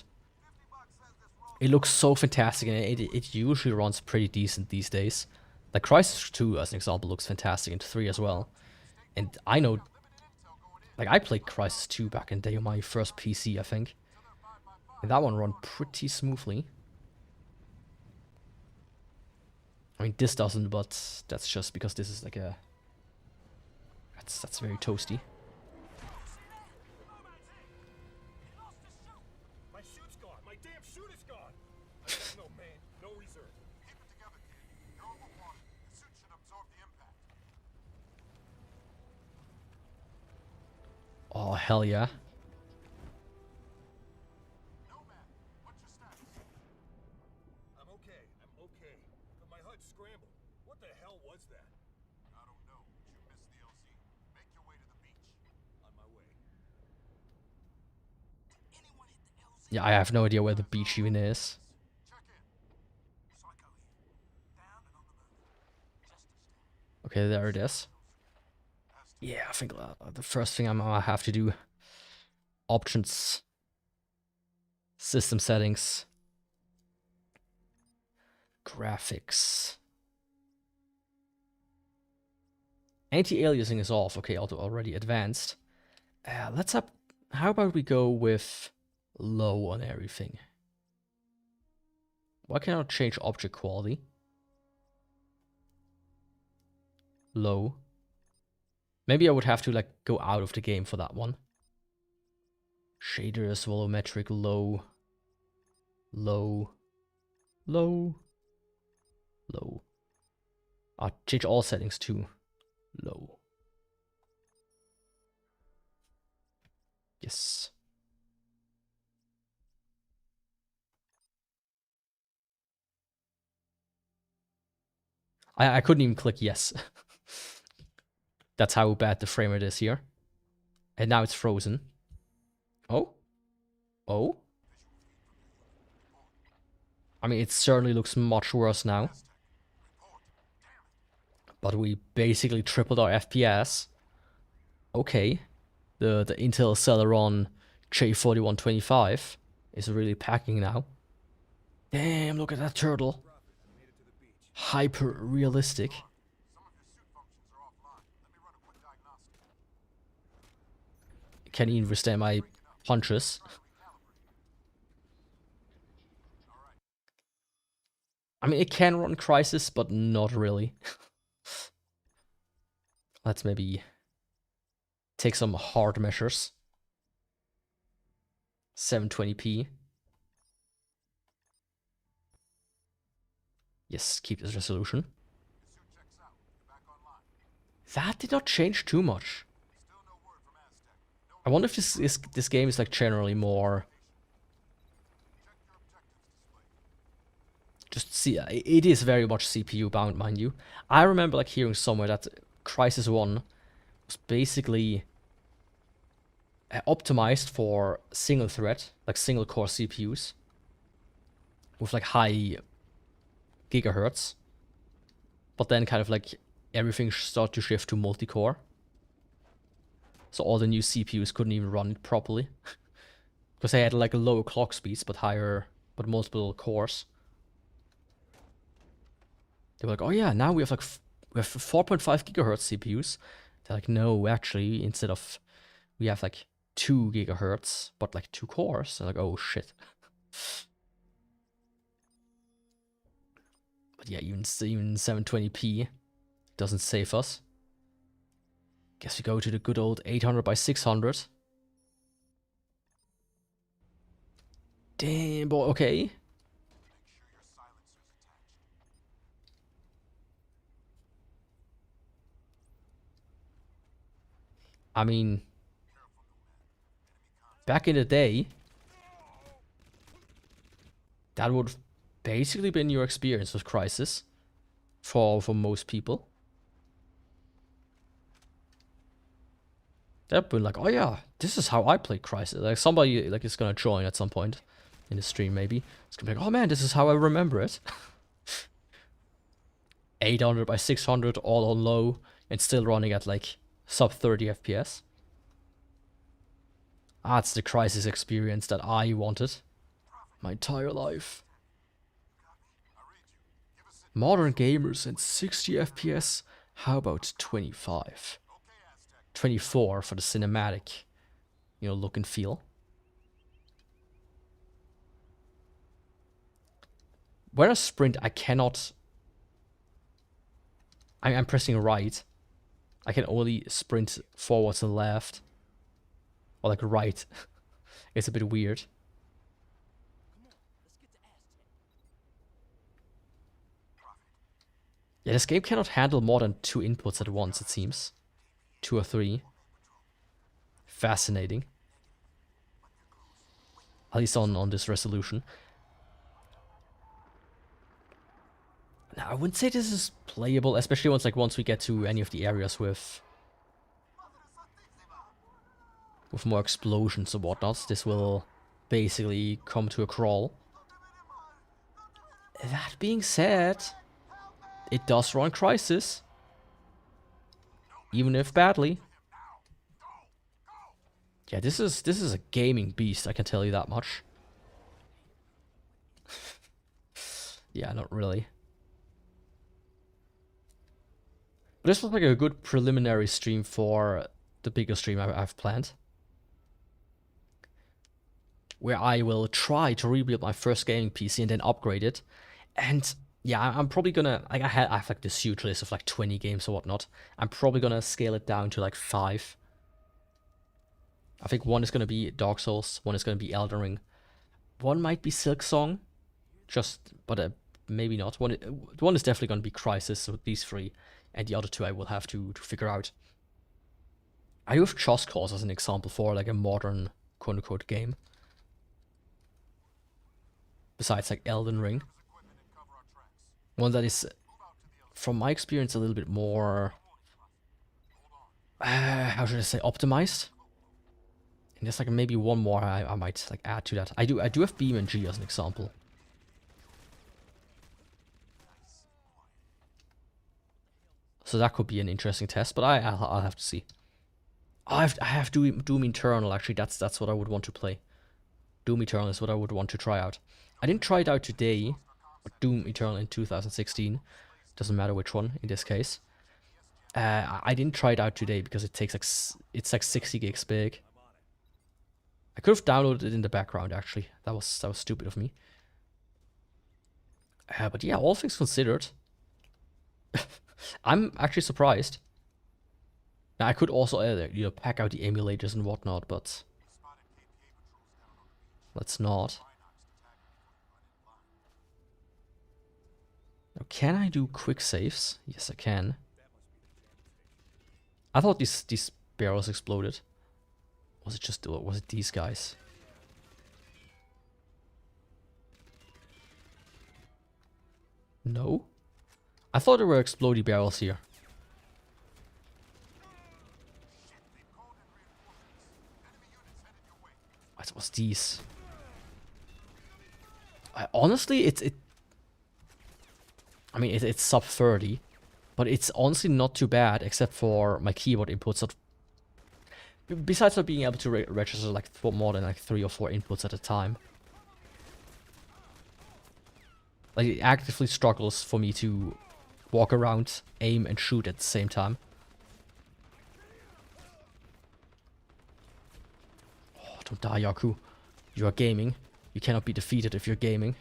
It looks so fantastic, and it usually runs pretty decent these days. Like, Crysis 2, as an example, looks fantastic, and 3 as well. And I know, like, I played Crysis 2 back in the day on my first PC, I think. And that one ran pretty smoothly. I mean, this doesn't, but that's just because this is like a... That's very toasty. My shoot's gone. My damn shoot is gone. No man, no reserve. Keep it together, kid. You're overwater. The suit should absorb the impact. Oh, hell yeah. No man, what's your status? I'm okay. But my HUD scrambled. What the hell was that? I don't know. You missed the LZ. Make your way to the beach. On my way. Did anyone hit the LZ? Yeah, I have no idea where the beach even is. Check in. Psycho here. Down and on the move. Just a step. Okay, there it is. Yeah, I think the first thing I'm gonna have to do... Options. System settings. Graphics. Anti-aliasing is off. Okay, already advanced. Let's up. How about we go with low on everything? Why can't I change object quality? Low. Maybe I would have to like go out of the game for that one. Shaders, volumetric, low. Low. Low. Low. Change all settings to low. Yes. I couldn't even click yes. That's how bad the frame rate is here. And now it's frozen. Oh? Oh? I mean, it certainly looks much worse now. But we basically tripled our FPS. Okay. The Intel Celeron J4125 is really packing now. Damn, look at that turtle. Hyper realistic. can't even withstand my punches. I mean, it can run Crisis, but not really. Let's maybe take some hard measures. 720p. Yes, keep this resolution. That did not change too much. I wonder if this game is like generally more. Just see, it is very much CPU bound, mind you. I remember like hearing somewhere that Crisis 1 was basically optimized for single thread, like single core CPUs with like high gigahertz, but then kind of like everything started to shift to multi-core. So all the new CPUs couldn't even run it properly because they had like lower clock speeds but multiple cores. They were like, oh yeah, now we have 4.5 gigahertz CPUs. They're like, no, actually, instead of we have like 2 gigahertz, but like 2 cores. They're like, oh shit. But yeah, even 720p doesn't save us. Guess we go to the good old 800 by 600. Damn, boy, okay. I mean, back in the day, that would basically been your experience with Crisis for most people. They've been like, oh yeah, this is how I play Crisis. Like somebody like is gonna join at some point in the stream maybe. It's gonna be like, oh man, this is how I remember it. 800 by 600 all on low and still running at like sub 30 FPS. That's the Crisis experience that I wanted my entire life. Modern gamers and 60 FPS. How about 25? 24 for the cinematic, look and feel. When I sprint, I cannot. I'm pressing right. I can only sprint forwards and left. Or like right. It's a bit weird. Yeah, this game cannot handle more than 2 inputs at once, it seems. 2 or 3. Fascinating. At least on this resolution. Now, I wouldn't say this is playable, especially once we get to any of the areas with more explosions and whatnot. This will basically come to a crawl. That being said, it does run Crisis, even if badly. Yeah, this is a gaming beast, I can tell you that much. Yeah, not really. But this was like a good preliminary stream for the bigger stream I've planned, where I will try to rebuild my first gaming PC and then upgrade it. And yeah, I'm probably gonna, like I have like this huge list of like 20 games or whatnot. I'm probably gonna scale it down to like 5. I think 1 is gonna be Dark Souls, 1 is gonna be Elden Ring, 1 might be Silksong, but maybe not. One is definitely gonna be Crisis with these 3, and the other 2 I will have to figure out. I do have Just Cause as an example for like a modern quote-unquote game. Besides like Elden Ring. One that is, from my experience, a little bit more, how should I say, optimized. And there's like maybe 1 more I might like add to that. I do have BeamNG as an example. So that could be an interesting test, but I'll have to see. I have Doom Eternal, actually. That's what I would want to play. Doom Eternal is what I would want to try out. I didn't try it out today, but Doom Eternal in 2016. Doesn't matter which one in this case. I didn't try it out today because it takes it's like 60 gigs big. I could have downloaded it in the background, actually. That was stupid of me. But yeah, all things considered, I'm actually surprised. Now, I could also pack out the emulators and whatnot, but let's not. Now, can I do quick saves? Yes, I can. I thought these barrels exploded. Was it these guys? No? I thought there were explodey barrels here. It was these. Honestly, I mean, it's sub 30, but it's honestly not too bad, except for my keyboard inputs. Besides not being able to register like more than like 3 or 4 inputs at a time. Like, it actively struggles for me to walk around, aim, and shoot at the same time. Oh, don't die, Yaku. You are gaming. You cannot be defeated if you're gaming.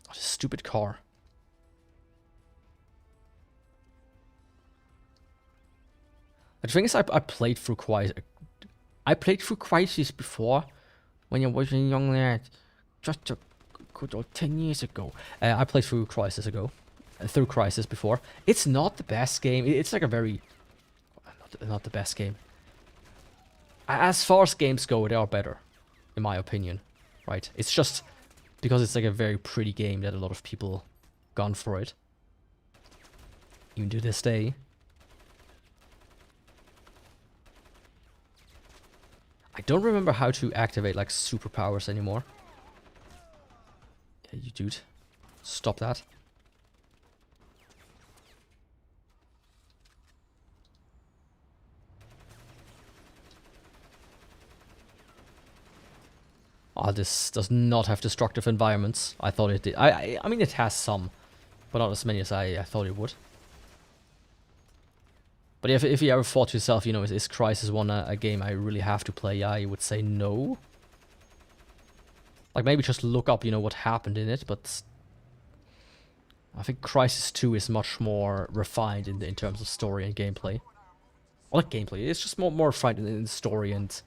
Oh, this stupid car. The thing is, I played through Crisis before, when I was a young lad, just a good old 10 years ago. I played through Crisis before. It's not the best game. It's like a very, not the best game. As far as games go, they are better, in my opinion. Right? It's just because it's like a very pretty game that a lot of people gone for it. Even to this day. I don't remember how to activate like superpowers anymore. Yeah, you dude. Stop that. Oh, this does not have destructive environments. I thought it did. I mean, it has some, but not as many as I thought it would. But if you ever thought to yourself, you know, is Crisis 1 a game I really have to play? I would say no. Like, maybe just look up, you know, what happened in it, but I think Crisis 2 is much more refined in terms of story and gameplay. Well, not gameplay, it's just more refined in the story, and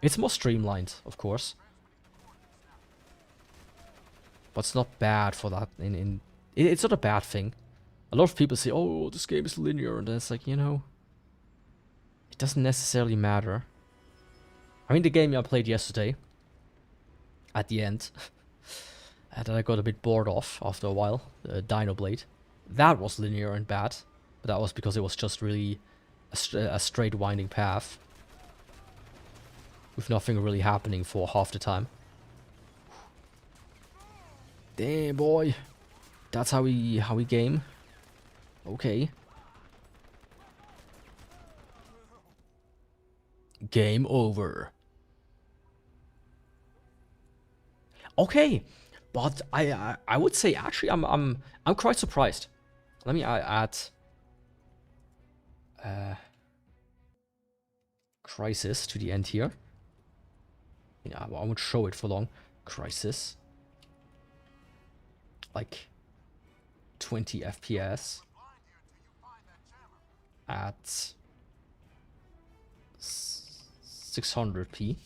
it's more streamlined, of course. But it's not bad for that. It's not a bad thing. A lot of people say, oh, this game is linear, and it's like, you know, it doesn't necessarily matter. I mean, the game I played yesterday, at the end, that I got a bit bored of after a while, Dino Blade, that was linear and bad, but that was because it was just really a straight winding path, with nothing really happening for half the time. Damn, boy. That's how we game. Okay. Game over. Okay, but I would say actually I'm quite surprised. Let me add Crisis to the end here. Yeah, I won't show it for long. Crisis. Like 20 FPS at 600p.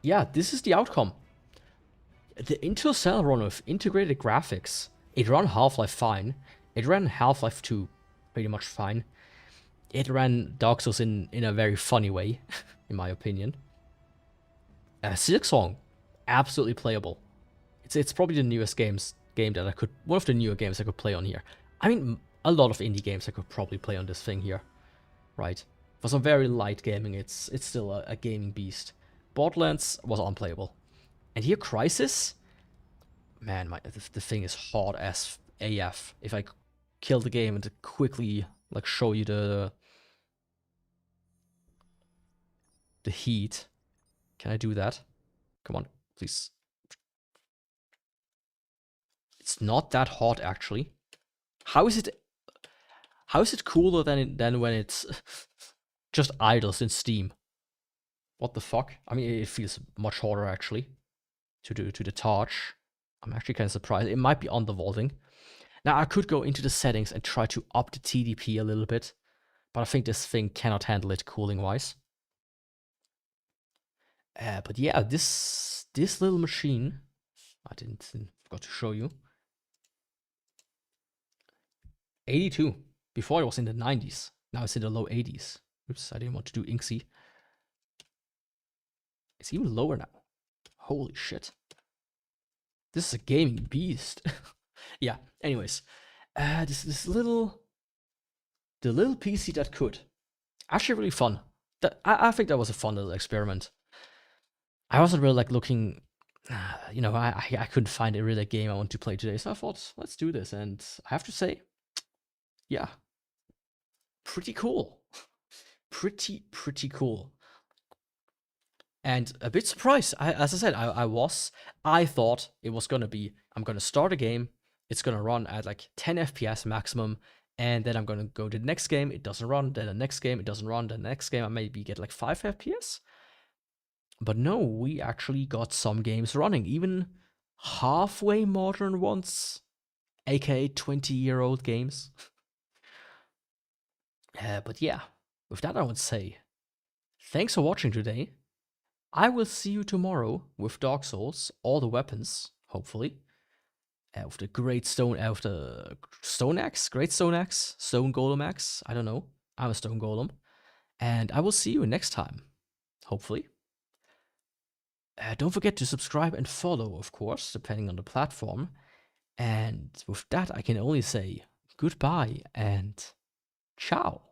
Yeah, this is the outcome. The Intel Celeron with integrated graphics. It ran Half-Life fine. It ran Half-Life 2 pretty much fine. It ran Dark Souls in a very funny way, in my opinion. Silksong, absolutely playable. It's probably the newest game that I could, one of the newer games I could play on here. I mean, a lot of indie games I could probably play on this thing here, right? For some very light gaming, it's still a gaming beast. Borderlands was unplayable, and here Crisis, man, the thing is hard as AF. If I kill the game and quickly like show you the heat, can I do that? Come on, please. It's not that hot actually. How is it cooler than when it's just idles in Steam? What the fuck? I mean, it feels much hotter actually to the touch. I'm actually kind of surprised. It might be undervolting. Now I could go into the settings and try to up the TDP a little bit, but I think this thing cannot handle it cooling wise. But yeah, this little machine, I forgot to show you. 82. Before it was in the 90s. Now it's in the low 80s. Oops, I didn't want to do Inksy. It's even lower now. Holy shit. This is a gaming beast. Yeah, anyways. The little PC that could. Actually really fun. I think that was a fun little experiment. I wasn't really like looking, you know, I couldn't find a really game I want to play today. So I thought, let's do this. And I have to say, yeah, pretty cool. Pretty cool. And a bit surprised. As I said, I thought it was gonna be, I'm gonna start a game, it's gonna run at like 10 FPS maximum, and then I'm gonna go to the next game, it doesn't run, then the next game, it doesn't run, then the next game I maybe get like 5 FPS. But no, we actually got some games running, even halfway modern ones, aka 20-year-old games. But yeah, with that I would say, thanks for watching today. I will see you tomorrow with Dark Souls, all the weapons, hopefully. With the Great Stone, Stone Axe? Great Stone Axe? Stone Golem Axe? I don't know. I'm a Stone Golem. And I will see you next time, hopefully. Don't forget to subscribe and follow, of course, depending on the platform. And with that, I can only say goodbye and ciao.